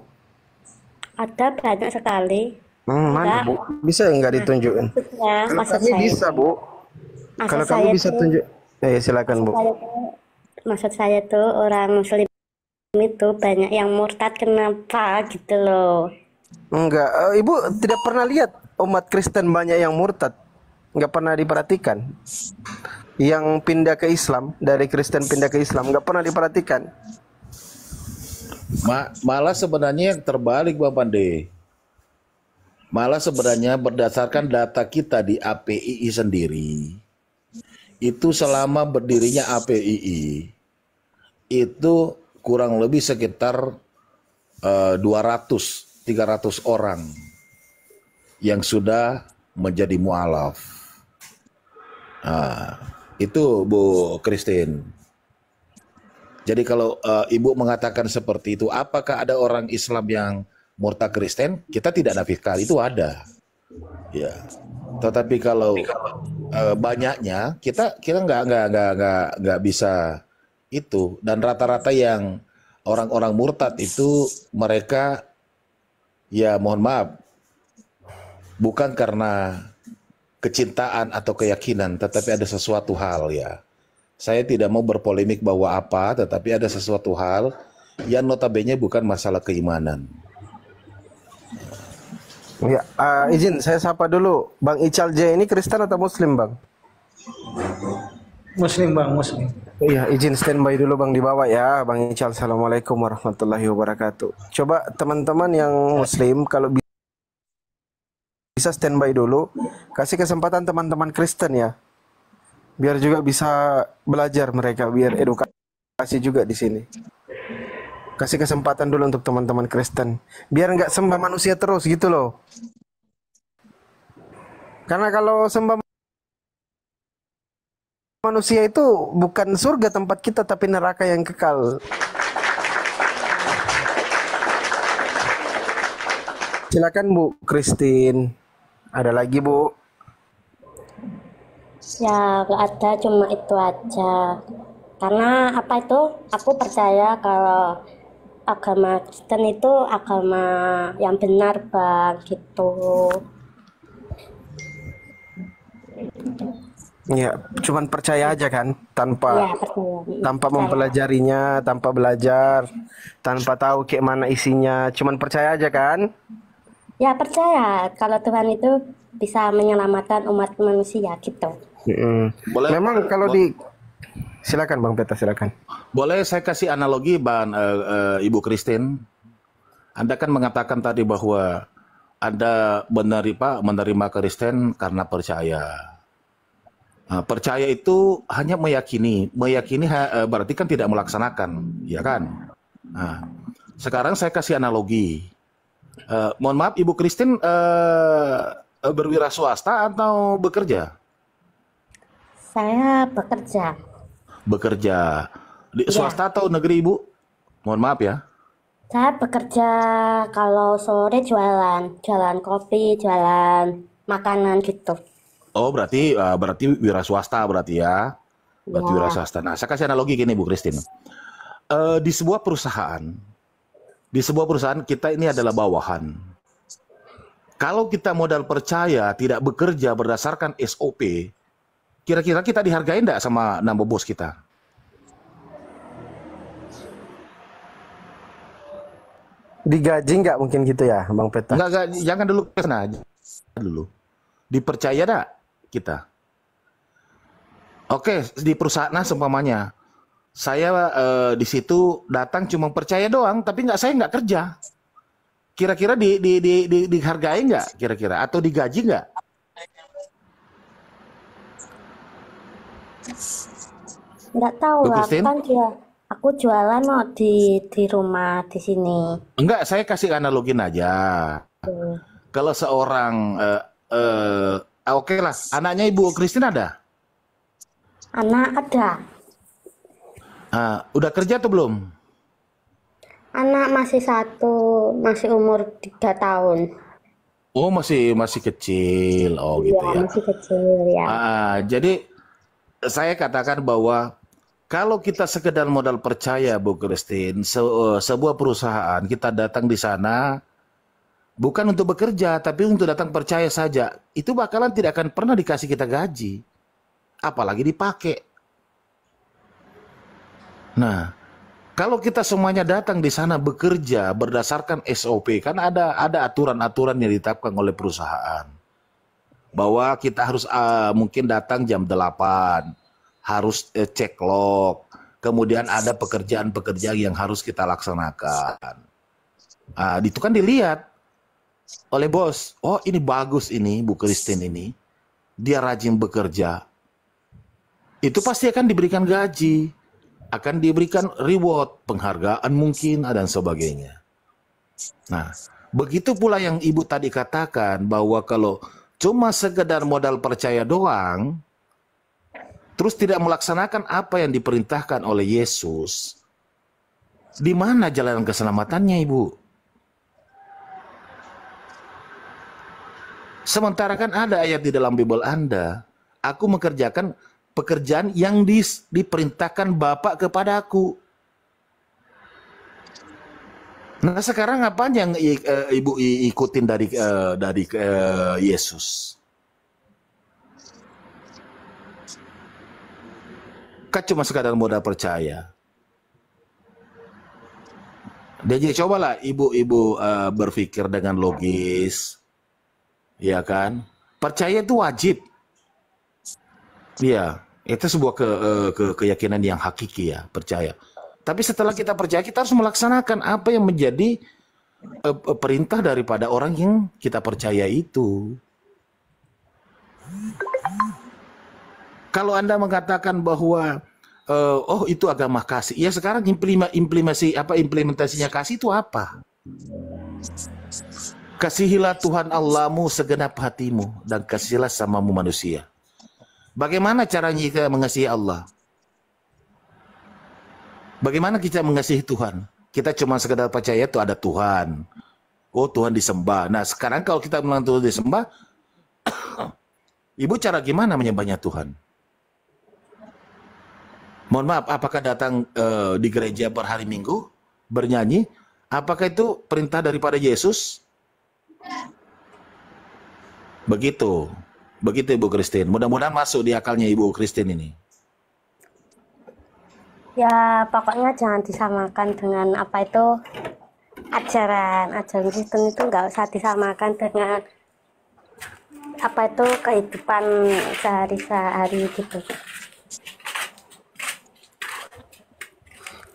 Ada banyak sekali. Mana, Bu? Bisa nggak ditunjukin? Ya, Kalau maksud kami saya, bisa, Bu. Kalau kami bisa tunjuk. Silakan, Bu. maksud saya tuh orang Muslim itu banyak yang murtad, kenapa gitu loh? Enggak, Ibu tidak pernah lihat umat Kristen banyak yang murtad? Enggak pernah diperhatikan? Yang pindah ke Islam, dari Kristen pindah ke Islam, enggak pernah diperhatikan? Malah sebenarnya yang terbalik Bang Pande. Malah sebenarnya berdasarkan data kita di APII sendiri, itu selama berdirinya APII, itu kurang lebih sekitar 200-300 orang yang sudah menjadi mu'alaf. Nah, itu Bu Christine. Jadi kalau Ibu mengatakan seperti itu, apakah ada orang Islam yang murtad Kristen? Kita tidak nafikan, itu ada. Ya. Tetapi kalau banyaknya, kita nggak bisa itu. Dan rata-rata yang orang-orang murtad itu mereka, ya mohon maaf, bukan karena kecintaan atau keyakinan, tetapi ada sesuatu hal ya. Saya tidak mau berpolemik bahwa apa, tetapi ada sesuatu hal yang notabene bukan masalah keimanan. Ya, izin saya sapa dulu. Bang Ical J ini Kristen atau Muslim, Bang? Muslim bang, Muslim. Iya, izin standby dulu Bang di bawah ya, Bang Ical. Assalamualaikum warahmatullahi wabarakatuh. Coba teman-teman yang Muslim kalau bisa standby dulu, kasih kesempatan teman-teman Kristen ya, biar juga bisa belajar mereka, biar edukasi juga di sini. Kasih kesempatan dulu untuk teman-teman Kristen, biar nggak sembah manusia terus gitu loh. Karena kalau sembah manusia itu bukan surga tempat kita, tapi neraka yang kekal. Silakan Bu Christine. Ada lagi Bu? Ya, nggak ada, cuma itu aja. Karena apa itu? Aku percaya kalau agama Kristen itu agama yang benar, Bang, gitu. Ya, cuman percaya aja kan, tanpa Ya, percaya. Percaya. mempelajarinya, tanpa belajar, tanpa tahu kayak mana isinya, cuman percaya aja kan? Ya, percaya kalau Tuhan itu bisa menyelamatkan umat manusia, gitu. Boleh, Memang kalau di silakan Bang Peta, silakan. boleh saya kasih analogi, Ibu Christine. Anda kan mengatakan tadi bahwa Anda menerima Kristen karena percaya. Nah, percaya itu hanya meyakini berarti kan tidak melaksanakan, ya kan? Nah, sekarang saya kasih analogi. Mohon maaf, Ibu Christine berwira swasta atau bekerja? Saya bekerja. Bekerja di Ya, swasta atau negeri, Ibu? Mohon maaf ya. saya bekerja kalau sore jualan kopi, jualan makanan gitu. Oh, berarti wira swasta berarti ya. Berarti wira Ya, swasta. Nah, saya kasih analogi gini, Bu Christine. Di sebuah perusahaan kita ini adalah bawahan. Kalau kita modal percaya, tidak bekerja berdasarkan SOP, kira-kira kita dihargai enggak sama nama bos kita? Digaji nggak mungkin gitu ya, Bang Peta? Enggak, jangan dulu ke sana aja dulu. Dipercaya enggak kita? Oke, di perusahaan seumpamanya. Saya di situ datang cuma percaya doang, tapi saya nggak kerja. Kira-kira dihargai nggak? Kira-kira atau digaji nggak? nggak tahu Bu lah, Christine? kan aku jualan mau di rumah di sini. Enggak, saya kasih analogin aja. Tuh. Kalau seorang, oke lah, anaknya Ibu Christine ada? Anak ada, Udah kerja atau belum? anak masih satu, masih umur 3 tahun. Oh, masih kecil. Oh, Iya, gitu ya. masih kecil ya. Jadi saya katakan bahwa kalau kita sekedar modal percaya, Bu Christine, sebuah perusahaan kita datang di sana bukan untuk bekerja, tapi untuk datang percaya saja. Itu bakalan tidak akan pernah dikasih kita gaji, apalagi dipakai. Nah, kalau kita semuanya datang di sana bekerja berdasarkan SOP, kan ada aturan-aturan yang ditetapkan oleh perusahaan. Bahwa kita harus mungkin datang jam 8, harus cek log, kemudian ada pekerjaan-pekerjaan yang harus kita laksanakan. Itu kan dilihat oleh bos. Oh, ini bagus ini Bu Christine ini, dia rajin bekerja. Itu pasti akan diberikan gaji, akan diberikan reward, penghargaan mungkin, dan sebagainya. Nah, begitu pula yang Ibu tadi katakan bahwa kalau cuma sekedar modal percaya doang, terus tidak melaksanakan apa yang diperintahkan oleh Yesus, di mana jalan keselamatannya, Ibu? Sementara kan ada ayat di dalam Bible Anda, aku mengerjakan pekerjaan yang diperintahkan Bapak kepadaku. Nah, sekarang apa yang Ibu ikutin dari Yesus? Kan cuma sekadar modal percaya. Jadi cobalah ibu-ibu berpikir dengan logis. ya kan? Percaya itu wajib. Iya, itu sebuah keyakinan yang hakiki ya, percaya. Tapi setelah kita percaya, kita harus melaksanakan apa yang menjadi perintah daripada orang yang kita percaya itu. Kalau Anda mengatakan bahwa oh itu agama kasih, ya sekarang implementasinya kasih itu apa? Kasihilah Tuhan Allahmu segenap hatimu dan kasihilah samamu manusia. Bagaimana caranya kita mengasihi Allah? Bagaimana kita mengasihi Tuhan? Kita cuma sekedar percaya itu ada Tuhan. Oh Tuhan disembah. Nah sekarang kalau kita bilang Tuhan disembah, Ibu cara gimana menyembahnya Tuhan? Mohon maaf, apakah datang di gereja berhari Minggu, bernyanyi? Apakah itu perintah daripada Yesus? Begitu. Begitu Ibu Christine. Mudah-mudahan masuk di akalnya Ibu Christine ini. Ya, pokoknya jangan disamakan dengan apa itu ajaran Kristen itu nggak usah disamakan dengan apa itu kehidupan sehari-hari gitu.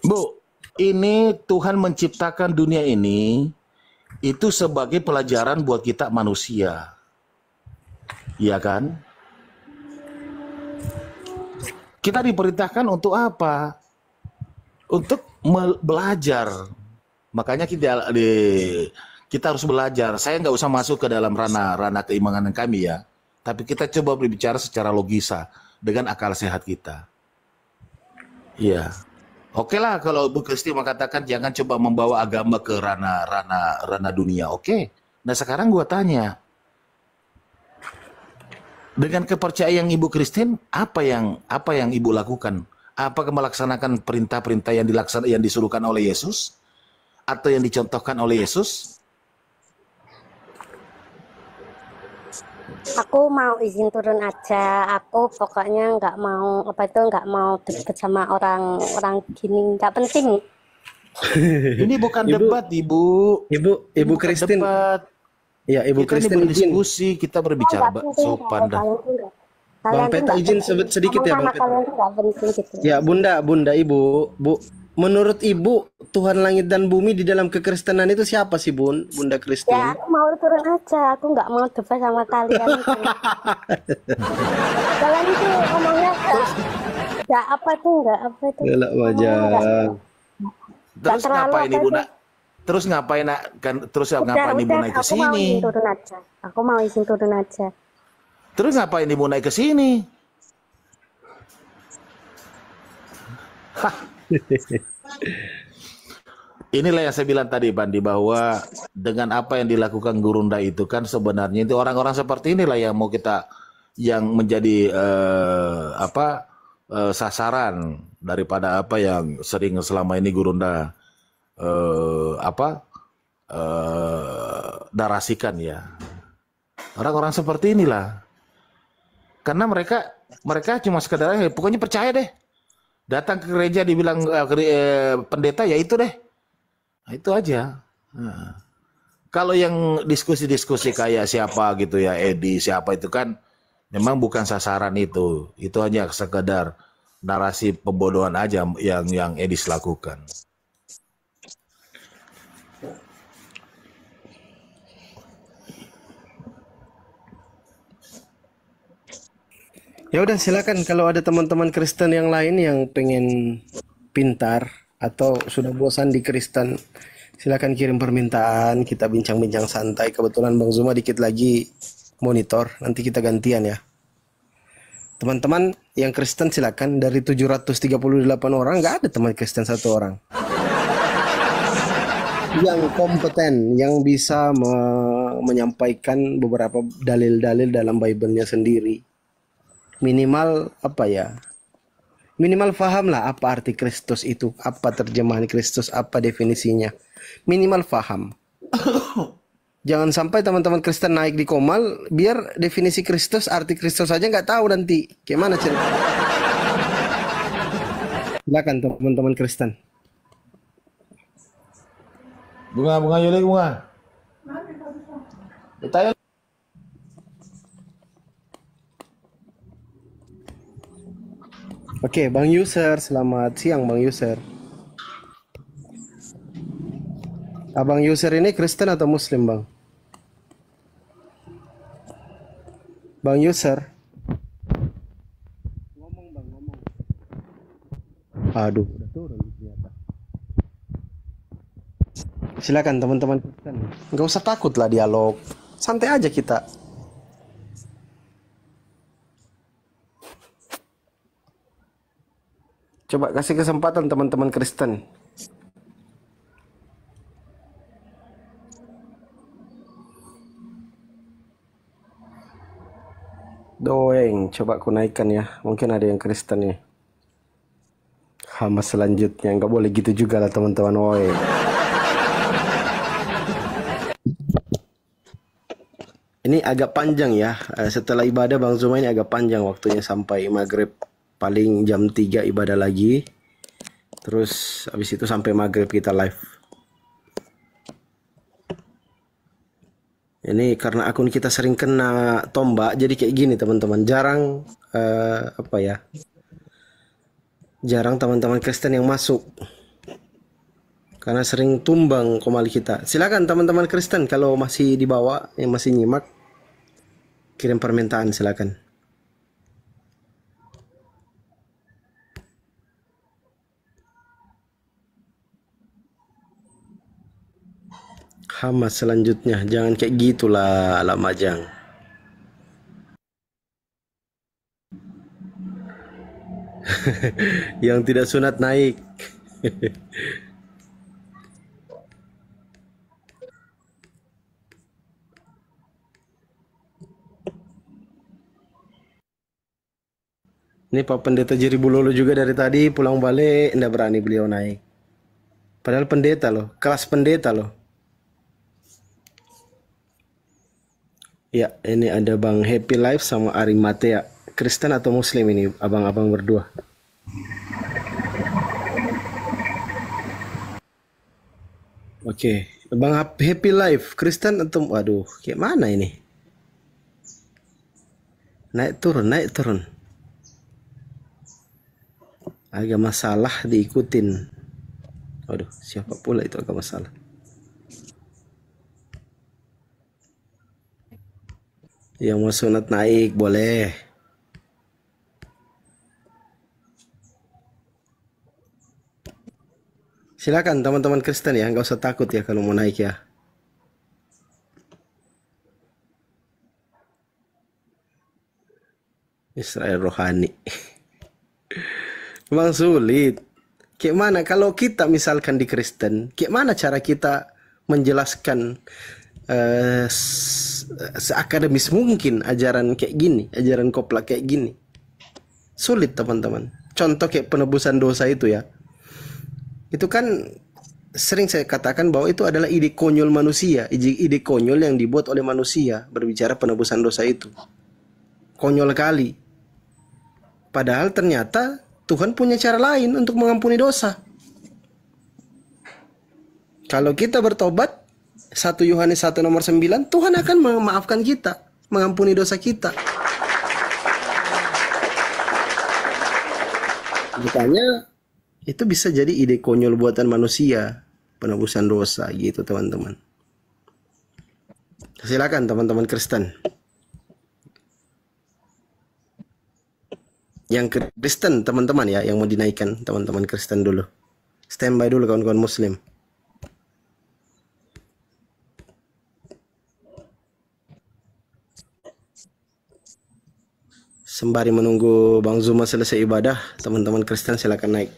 Bu, ini Tuhan menciptakan dunia ini itu sebagai pelajaran buat kita manusia. Iya kan? Kita diperintahkan untuk apa? Untuk belajar. Makanya kita harus belajar. Saya nggak usah masuk ke dalam ranah keimanan kami ya. Tapi kita coba berbicara secara logisa dengan akal sehat kita. Iya. Oke lah kalau Bu Kristi mengatakan jangan coba membawa agama ke ranah dunia. Oke. Nah sekarang gua tanya. Dengan kepercayaan Ibu Christine, apa yang Ibu lakukan? Apakah melaksanakan perintah-perintah yang disuruhkan oleh Yesus atau yang dicontohkan oleh Yesus? Aku mau izin turun aja. Aku pokoknya nggak mau nggak mau deket sama orang gini. Nggak penting. Ini bukan debat, Ibu. Ibu Christine. Debat. Ya, Ibu Kita Christine ini izin. berdiskusi, kita berbicara sopan dah. Bang Peta izin sedikit ya, Bang Peta. Kalian tuh nggak penting gitu. Ya, Bunda, Ibu. Menurut Ibu, Tuhan langit dan bumi di dalam kekristenan itu siapa sih, Bunda Ya, Christine? aku mau turun aja. Aku nggak mau debat sama kalian. Kalian itu ngomongnya nggak apa tuh, nggak apa itu. Gelak wajah. Terus terlalu ngapain apa Ibu itu. nak? Terus ngapain nak? Ngapain Ibu naik ke Aku mau sini? izin turun aja. Aku mau izin turun aja. Terus ngapain Ibu naik ke sini? Inilah yang saya bilang tadi Bandi, bahwa dengan apa yang dilakukan Gurunda itu kan sebenarnya itu orang-orang seperti inilah yang mau kita yang menjadi sasaran daripada apa yang sering selama ini Gurunda narasikan ya. Orang-orang seperti inilah. Karena mereka cuma sekedar pokoknya percaya deh. Datang ke gereja dibilang pendeta ya itu deh. Nah, itu aja. Nah. Kalau yang diskusi-diskusi kayak siapa gitu ya, Edi siapa itu kan memang bukan sasaran itu. Itu hanya sekedar narasi pembodohan aja yang Edi lakukan. Ya udah silakan kalau ada teman-teman Kristen yang lain yang pengen pintar atau sudah bosan di Kristen, silakan kirim permintaan, kita bincang-bincang santai. Kebetulan Bang Zuma dikit lagi monitor, nanti kita gantian ya. Teman-teman yang Kristen silakan, dari 738 orang nggak ada teman Kristen satu orang. Yang kompeten, yang bisa menyampaikan beberapa dalil-dalil dalam Bible-nya sendiri. Minimal apa ya? Minimal paham lah apa arti Kristus itu, apa terjemahan Kristus, apa definisinya. Minimal paham. Jangan sampai teman-teman Kristen naik di Komal, biar definisi Kristus, arti Kristus aja nggak tahu nanti. Gimana cerita? Silakan teman-teman Kristen. Bunga Yuli bunga. Ditanya. Oke, Bang User, selamat siang Bang User. Abang User ini Kristen atau Muslim, Bang? Bang User. Ngomong, Bang, ngomong. Aduh, udah turun ternyata. Silakan teman-teman Kristen. Nggak usah takut lah dialog. Santai aja kita. Coba kasih kesempatan teman-teman Kristen. Doeng, coba aku naikkan ya. Mungkin ada yang Kristen nih. Hamba selanjutnya, nggak boleh gitu juga lah teman-teman. Woi. Ini agak panjang ya. Setelah ibadah Bang Zuma ini agak panjang waktunya sampai maghrib. Paling jam 3 ibadah lagi. Terus habis itu sampai maghrib kita live. Ini karena akun kita sering kena tombak, jadi kayak gini teman-teman. Jarang jarang teman-teman Kristen yang masuk. Karena sering tumbang komali kita. Silakan teman-teman Kristen kalau masih di bawah yang masih nyimak, kirim permintaan silakan. Hamas selanjutnya, jangan kayak gitulah ala majang. Yang tidak sunat naik. Ini Pak Pendeta Jiri Bulolo juga dari tadi pulang balik ndak berani beliau naik. Padahal pendeta loh, kelas pendeta loh. Ya, ini ada Bang Happy Life sama Ari Matea. Kristen atau Muslim ini abang-abang berdua? Oke, Bang Happy Life, Kristen atau waduh, kayak mana ini? Naik turun. Agak masalah diikutin. Waduh, siapa pula itu agak masalah. Yang mau sunat naik boleh. Silakan teman-teman Kristen ya, nggak usah takut ya kalau mau naik ya. Israel rohani. Memang sulit. Kayak mana kalau kita misalkan di Kristen, kayak mana cara kita menjelaskan seakademis mungkin ajaran kayak gini, ajaran kopla kayak gini. Sulit teman-teman. Contoh kayak penebusan dosa itu ya. Itu kan sering saya katakan bahwa itu adalah ide konyol manusia, ide konyol yang dibuat oleh manusia berbicara penebusan dosa itu. Konyol kali. Padahal ternyata Tuhan punya cara lain untuk mengampuni dosa. Kalau kita bertobat 1 Yohanes 1 nomor 9, Tuhan akan memaafkan kita, mengampuni dosa kita. Makanya itu bisa jadi ide konyol buatan manusia, penebusan dosa gitu teman-teman. Silakan teman-teman Kristen. Yang Kristen teman-teman ya, yang mau dinaikkan teman-teman Kristen dulu. Standby dulu kawan-kawan Muslim. Sembari menunggu Bang Zuma selesai ibadah, teman-teman Kristen silakan naik.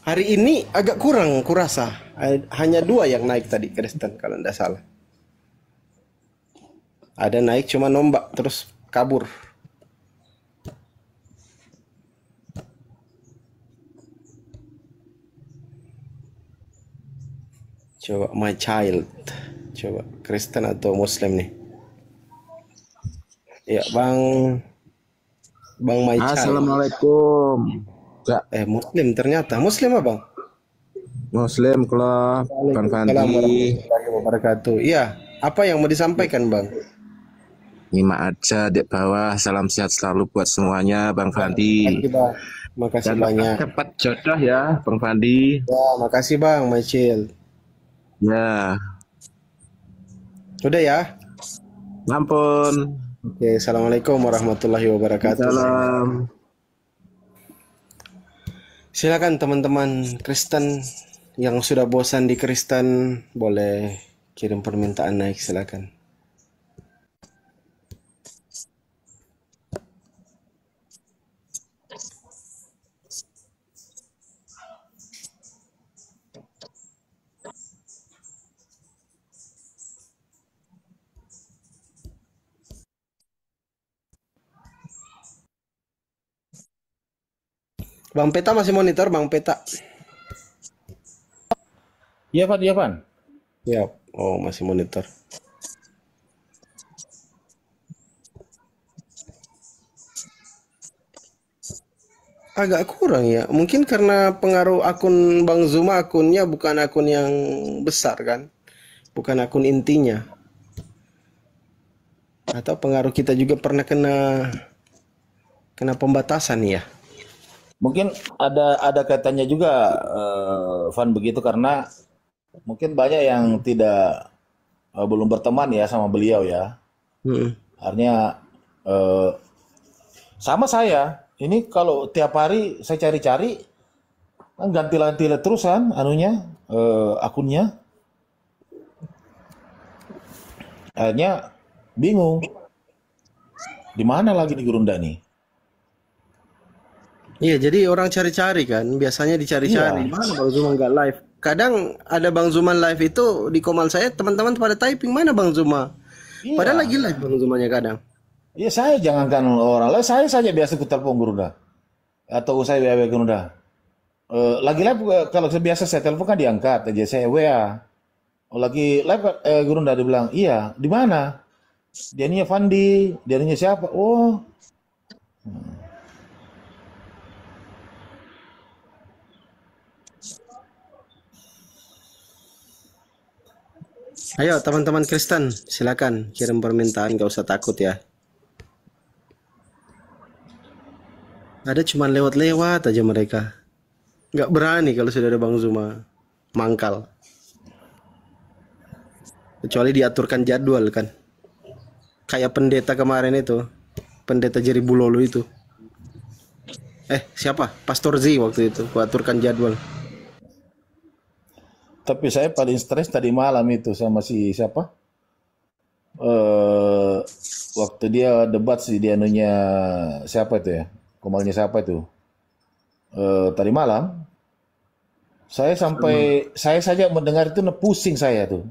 Hari ini agak kurang kurasa. Hanya 2 yang naik tadi Kristen kalau tidak salah. Ada naik cuma nombak terus kabur. Coba my child. Coba Kristen atau Muslim nih. Ya, Bang my child. Assalamualaikum. Ya, Muslim ternyata. Muslim apa, Bang? Muslim kalau Bang Waalaikumsalam Fandi. warahmatullahi wabarakatuh. Iya, apa yang mau disampaikan, Bang? nyimak aja di bawah. Salam sehat selalu buat semuanya, Bang Fandi. Makasih Bang. Makasih Dan banyak. cepat jodoh ya, Bang Fandi. Ya, makasih Bang, Michael. Ya, Udah ya. ampun. Oke, assalamualaikum warahmatullahi wabarakatuh. Salam. Silakan teman-teman Kristen yang sudah bosan di Kristen, boleh kirim permintaan naik, silakan. Bang Peta masih monitor, Bang Peta. Iya, Pan, iya, Pan. Ya, oh masih monitor. Agak kurang ya. Mungkin karena pengaruh akun Bang Zuma, akunnya bukan akun yang besar kan. Bukan akun intinya. Atau pengaruh kita juga pernah kena pembatasan ya. Mungkin ada kaitannya juga, Van, begitu karena mungkin banyak yang tidak belum berteman ya sama beliau ya. Hmm. Artinya sama saya. Ini kalau tiap hari saya cari-cari kan ganti-ganti terusan anunya akunnya. Akhirnya bingung. Di mana lagi di Gurunda nih? Iya, jadi orang cari-cari kan. Biasanya dicari-cari. Iya. Mana Bang Zuma nggak live? Kadang ada Bang Zuma live itu di komal saya, teman-teman pada typing, mana Bang Zuma? Padahal Iya. lagi live Bang Zumanya kadang. Iya, saya jangankan orang lain, saya saja biasa ku telepon Gurunda atau saya WA Gurunda. Lagi live kalau biasa saya telepon kan diangkat aja saya WA. Oh, lagi live Gurunda dia bilang, "Iya, di mana?" Dia nya Fandi, dia nya siapa? Oh, Ayo teman-teman Kristen, silakan kirim permintaan, gak usah takut ya. Ada cuman lewat-lewat aja mereka. Nggak berani kalau sudah ada Bang Zuma. Mangkal. Kecuali diaturkan jadwal kan. Kayak pendeta kemarin itu. Pendeta Jerry Bulolo itu. Siapa? Pastor Z waktu itu. Kuaturkan jadwal. tapi saya paling stres tadi malam itu sama si siapa? eh Waktu dia debat sih dia anunya siapa itu ya? Komalnya siapa itu? Tadi malam saya saja mendengar itu pusing saya tuh.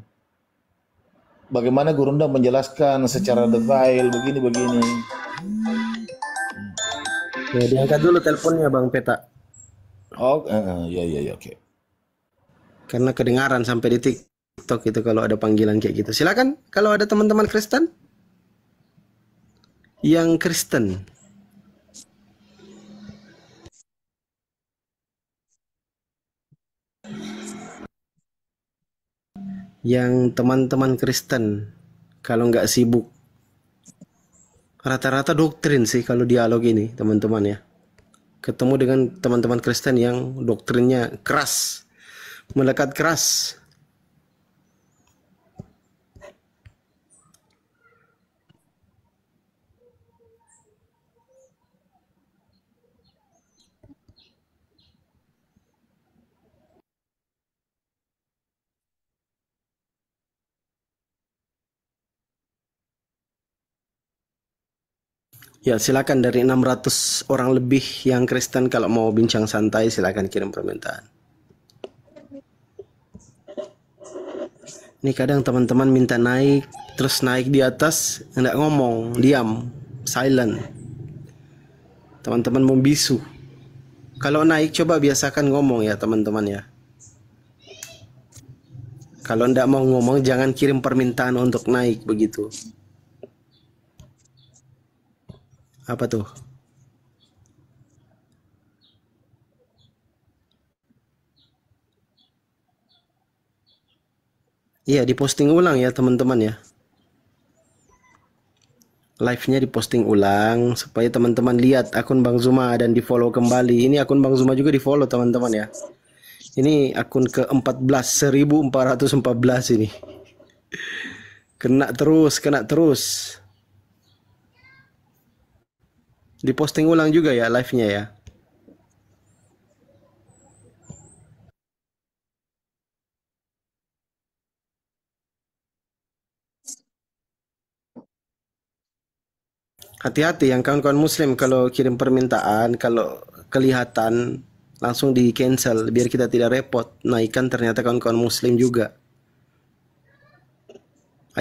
Bagaimana Gurunda menjelaskan secara detail begini-begini. Ya, diangkat dulu teleponnya Bang Peta. Oh, ya, oke. Karena kedengaran sampai di TikTok itu kalau ada panggilan kayak gitu. Silakan kalau ada teman-teman Kristen. Yang Kristen. Yang teman-teman Kristen. Kalau nggak sibuk. Rata-rata doktrin sih kalau dialog ini teman-teman ya. Ketemu dengan teman-teman Kristen yang doktrinnya keras. Melekat keras. Ya silakan dari 600 orang lebih yang Kristen kalau mau bincang santai silakan kirim permintaan. Ini kadang teman-teman minta naik, terus naik di atas, nggak ngomong, diam, silent. Teman-teman membisu. Kalau naik coba biasakan ngomong ya teman-teman ya. Kalau nggak mau ngomong jangan kirim permintaan untuk naik begitu. Apa tuh? Iya, diposting ulang ya teman-teman ya. live-nya diposting ulang supaya teman-teman lihat akun Bang Zuma dan di-follow kembali. Ini akun Bang Zuma juga di-follow teman-teman ya. Ini akun ke-14, 1414 ini. Kena terus, kena terus. Diposting ulang juga ya live-nya ya. Hati-hati yang kawan-kawan muslim kalau kirim permintaan, kalau kelihatan langsung di cancel biar kita tidak repot. Nah ikan ternyata kawan-kawan muslim juga.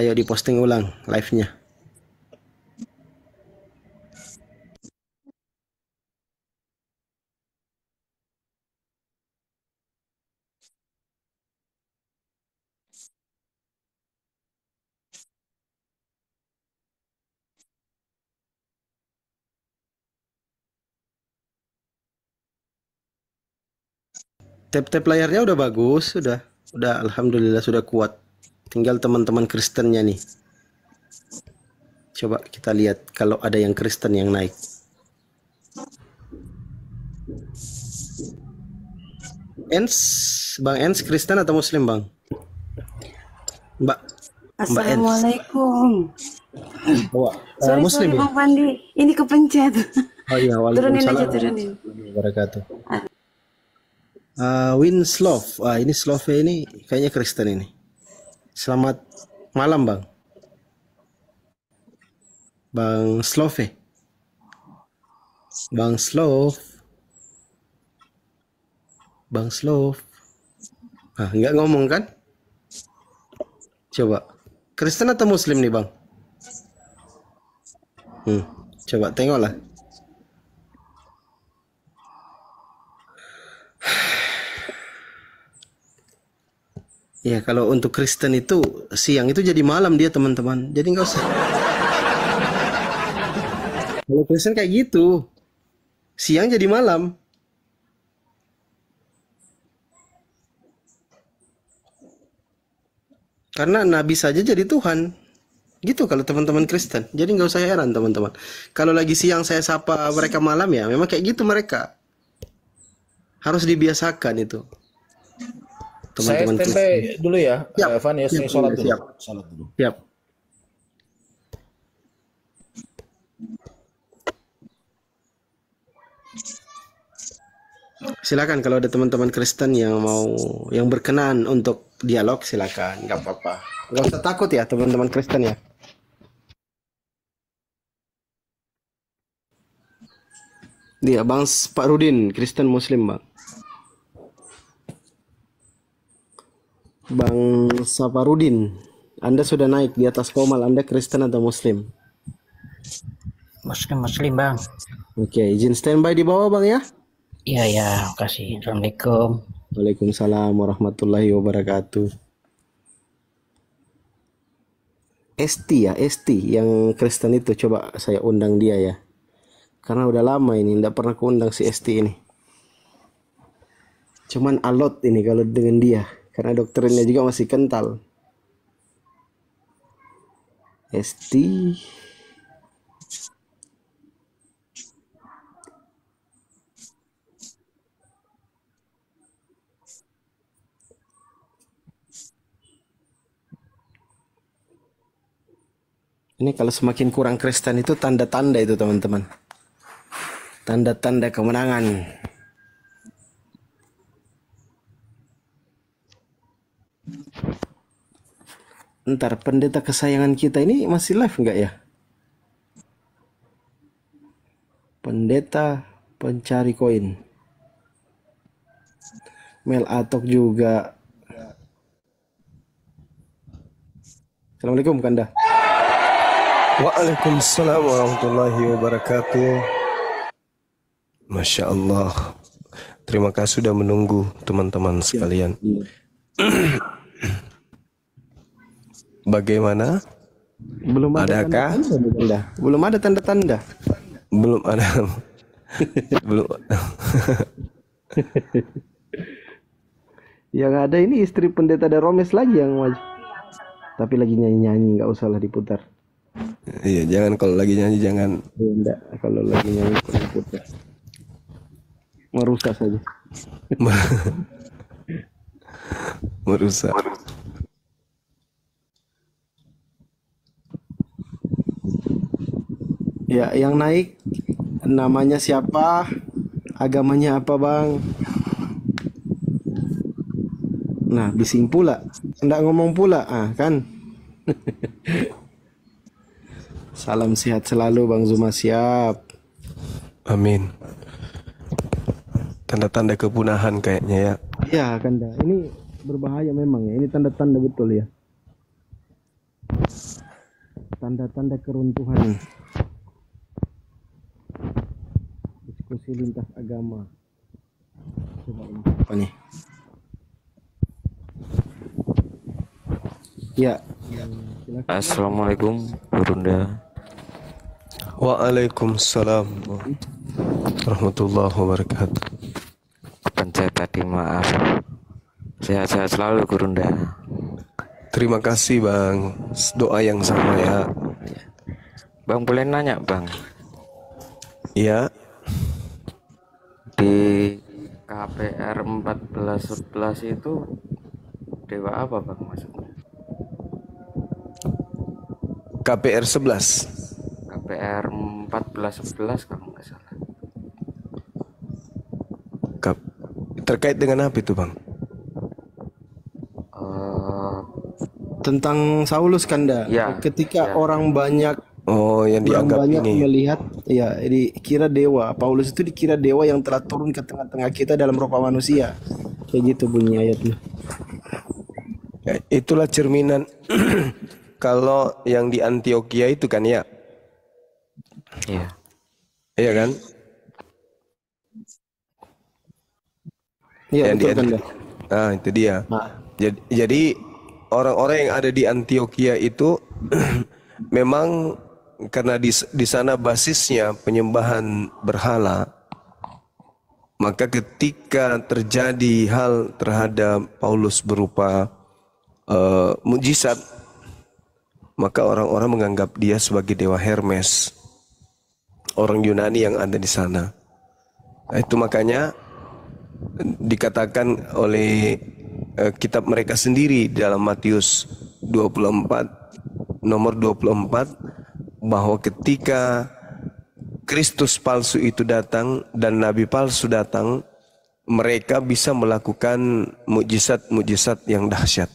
Ayo diposting ulang live-nya. Tap-tap layarnya udah bagus, udah alhamdulillah sudah kuat. Tinggal teman-teman Kristennya nih. Coba kita lihat kalau ada yang Kristen yang naik. Ens, Bang Ens Kristen atau Muslim Bang? Mbak Ens. Assalamualaikum. Muslim sorry ya? Bang Pandi, ini kepencet. Oh iya, Turunin aja, waalaikumsalam turunin. wabarakatuh. Winslov, ini Slove ini kayaknya Kristen ini. Selamat malam Bang. Bang Slove. Bang Slov. Bang Slov. Nggak ngomong kan? Coba. Kristen atau Muslim nih Bang? Coba tengoklah. Ya kalau untuk Kristen itu siang itu jadi malam dia teman-teman. Jadi nggak usah. Kalau Kristen kayak gitu, siang jadi malam. Karena Nabi saja jadi Tuhan. Gitu kalau teman-teman Kristen. Jadi nggak usah heran teman-teman. Kalau lagi siang saya sapa mereka malam ya, memang kayak gitu mereka. Harus dibiasakan itu. Saya Teman-teman standby dulu ya, Siap. Evan ya, saya Siap, sholat dulu. siap. Sholat dulu. Siap. Silakan kalau ada teman-teman Kristen yang mau yang berkenan untuk dialog silakan, nggak apa-apa. Nggak usah takut ya teman-teman Kristen ya. Dia Bang Pak Rudin, Kristen Muslim Bang. Bang Saparudin, Anda sudah naik di atas komal, Anda Kristen atau Muslim? Muslim Bang. Oke, izin standby di bawah Bang ya. Iya ya, makasih. Assalamualaikum. Waalaikumsalam warahmatullahi wabarakatuh. Esti ya, Esti yang Kristen itu coba saya undang dia ya. Karena udah lama ini nggak pernah kuundang si Esti ini. Cuman alot ini kalau dengan dia. Karena doktrinnya juga masih kental. Esti. Ini kalau semakin kurang Kristen itu tanda-tanda itu teman-teman. Tanda-tanda kemenangan. Ntar pendeta kesayangan kita ini masih live nggak ya? Pendeta pencari koin. Mel Atok juga. Assalamualaikum Kanda. Waalaikumsalam warahmatullahi wabarakatuh. Masya Allah. Terima kasih sudah menunggu teman-teman sekalian. Bagaimana? Belum ada Adakah? tanda-tanda. Belum ada tanda-tanda. Belum ada. Belum. Yang ada ini istri pendeta Daromes lagi yang maju. Tapi lagi nyanyi-nyanyi, nggak usah lah diputar. Iya, jangan kalau lagi nyanyi jangan. Ya, enggak, kalau lagi nyanyi kurang putar. Merusak saja. Merusak. Ya, yang naik namanya siapa? Agamanya apa, Bang? Nah, bising pula. Enggak ngomong pula, kan? Salam sehat selalu, Bang Zuma, siap. Amin. Tanda-tanda kepunahan kayaknya ya. Iya, Kanda. Ini berbahaya memang ya. Ini tanda-tanda betul ya. Tanda-tanda keruntuhan. Diskusi lintas agama. Coba ini apa nih? Ya. Silakan. Assalamualaikum Burunda. Waalaikumsalam warahmatullahi wabarakatuh. Pencet tadi, maaf. Sehat-sehat selalu Burunda. Terima kasih Bang. Doa yang sama ya. Bang, boleh nanya Bang, Iya. di KPR 1411 itu dewa apa Bang maksudnya? KPR 11. KPR 1411 kalau nggak salah. Terkait dengan apa itu Bang? Tentang Saulus, Kanda. Ya, Ketika ya. orang banyak Oh, yang orang dianggap banyak ini. melihat, ya, dikira dewa. Paulus itu dikira dewa yang telah turun ke tengah-tengah kita dalam rupa manusia. Kayak gitu bunyi ayatnya. Ya, itulah cerminan kalau yang di Antioquia itu kan ya. Iya. Iya kan? Iya, Yang betul, di Kanda. Nah, itu dia. Nah, Jadi orang-orang yang ada di Antioquia itu memang karena di sana basisnya penyembahan berhala, maka ketika terjadi hal terhadap Paulus berupa mujizat, maka orang-orang menganggap dia sebagai dewa Hermes, orang Yunani yang ada di sana. Nah, itu makanya dikatakan oleh kitab mereka sendiri dalam Matius 24 nomor 24 bahwa ketika Kristus palsu itu datang dan nabi palsu datang, mereka bisa melakukan mukjizat-mukjizat yang dahsyat.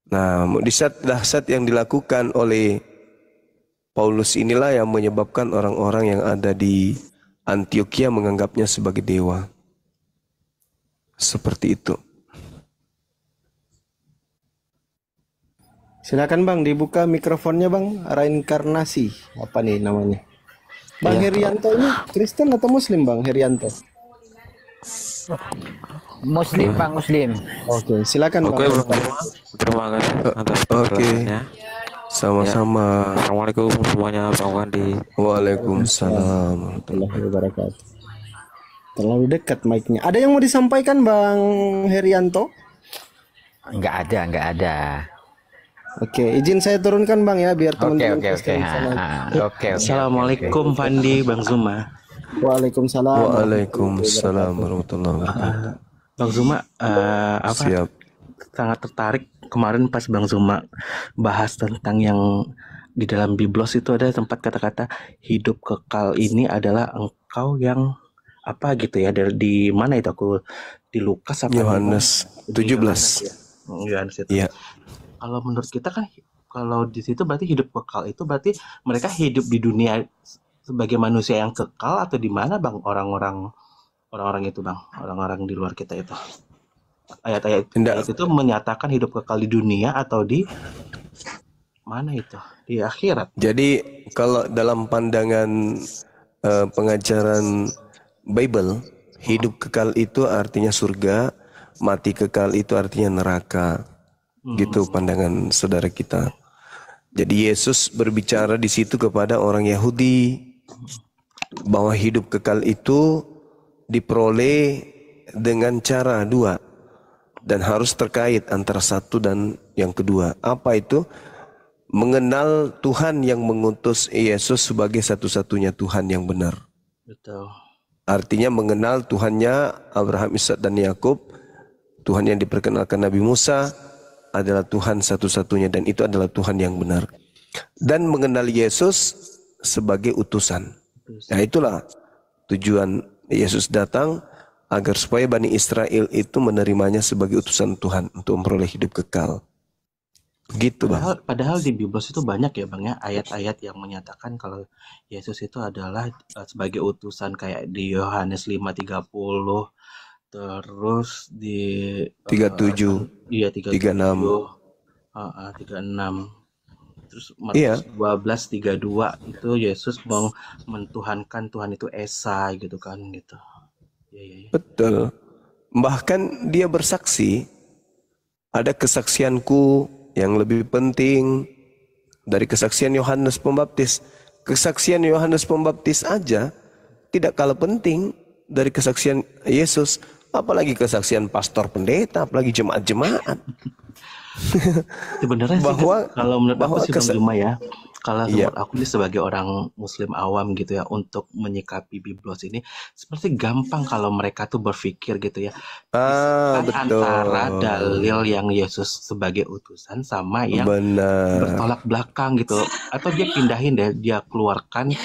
Nah, mukjizat dahsyat yang dilakukan oleh Paulus inilah yang menyebabkan orang-orang yang ada di Antioquia menganggapnya sebagai dewa. Seperti itu. silakan Bang, dibuka mikrofonnya Bang. Reinkarnasi, apa nih namanya? Bang Herianto ini Kristen atau Muslim Bang Herianto? Muslim Bang, Muslim. Oke, silakan Oke Bang. Bang, terima kasih atas Oke. penjelasannya. Sama-sama. Assalamualaikum semuanya, Bang Wandi. Waalaikumsalam. Warahmatullahi wabarakatuh. Terlalu dekat mic-nya. Ada yang mau disampaikan Bang Herianto? Enggak ada. Oke, izin saya turunkan Bang ya biar teman-teman Oke. Kristen bisa naik. Oke. Assalamualaikum Fandi, Bang Zuma. Waalaikumsalam. Waalaikumsalam warahmatullahi wabarakatuh. Bang Zuma, Siap. sangat tertarik kemarin pas Bang Zuma bahas tentang yang di dalam Biblos itu ada tempat kata-kata hidup kekal ini adalah engkau yang apa gitu ya, di mana itu aku di Lukas apa Yohanes di 17. Yohanes ya? Yohanes itu. Iya. Kalau menurut kita kan kalau di situ berarti hidup kekal itu berarti mereka hidup di dunia sebagai manusia yang kekal atau di mana Bang orang-orang itu Bang, orang-orang di luar kita itu. Ayat-ayat itu menyatakan hidup kekal di dunia atau di mana itu? Di akhirat. Jadi kalau dalam pandangan pengajaran Bible, hidup kekal itu artinya surga, mati kekal itu artinya neraka. Gitu pandangan saudara kita. Jadi Yesus berbicara di situ kepada orang Yahudi bahwa hidup kekal itu diperoleh dengan cara dua dan harus terkait antara satu dan yang kedua. Apa itu? mengenal Tuhan yang mengutus Yesus sebagai satu-satunya Tuhan yang benar. Betul. Artinya mengenal Tuhannya Abraham, Ishak dan Yakub, Tuhan yang diperkenalkan Nabi Musa adalah Tuhan satu-satunya dan itu adalah Tuhan yang benar. Dan mengenal Yesus sebagai utusan. Nah itulah tujuan Yesus datang agar supaya Bani Israel itu menerimanya sebagai utusan Tuhan untuk memperoleh hidup kekal. Gitu Bang. Padahal di Biblos itu banyak ya Bang ya ayat-ayat yang menyatakan kalau Yesus itu adalah sebagai utusan kayak di Yohanes 5:30, terus di 37, iya 37, 36. Terus Markus 12:32 itu Yesus mentuhankan Tuhan itu Esa gitu kan gitu. Ya. Betul. Bahkan dia bersaksi, ada kesaksianku yang lebih penting dari kesaksian Yohanes Pembaptis. Kesaksian Yohanes Pembaptis aja tidak kalah penting dari kesaksian Yesus. Apalagi kesaksian pastor pendeta, apalagi jemaat-jemaat. Sebenarnya bahwa sih, kalau menurut aku sih Bang Juma ya, kalau Iya. menurut aku ini sebagai orang Muslim awam gitu ya, untuk menyikapi Biblos ini seperti gampang kalau mereka tuh berpikir gitu ya, Betul. antara dalil yang Yesus sebagai utusan sama yang Benar. bertolak belakang gitu, atau dia pindahin deh, dia keluarkan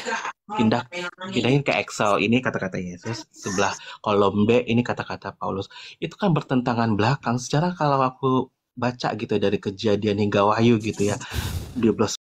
pindahin ke Excel ini kata-kata Yesus, sebelah kolom B ini kata-kata Paulus. Itu kan bertentangan belakang. Secara kalau aku baca gitu dari Kejadian hingga Wahyu gitu ya, Biblos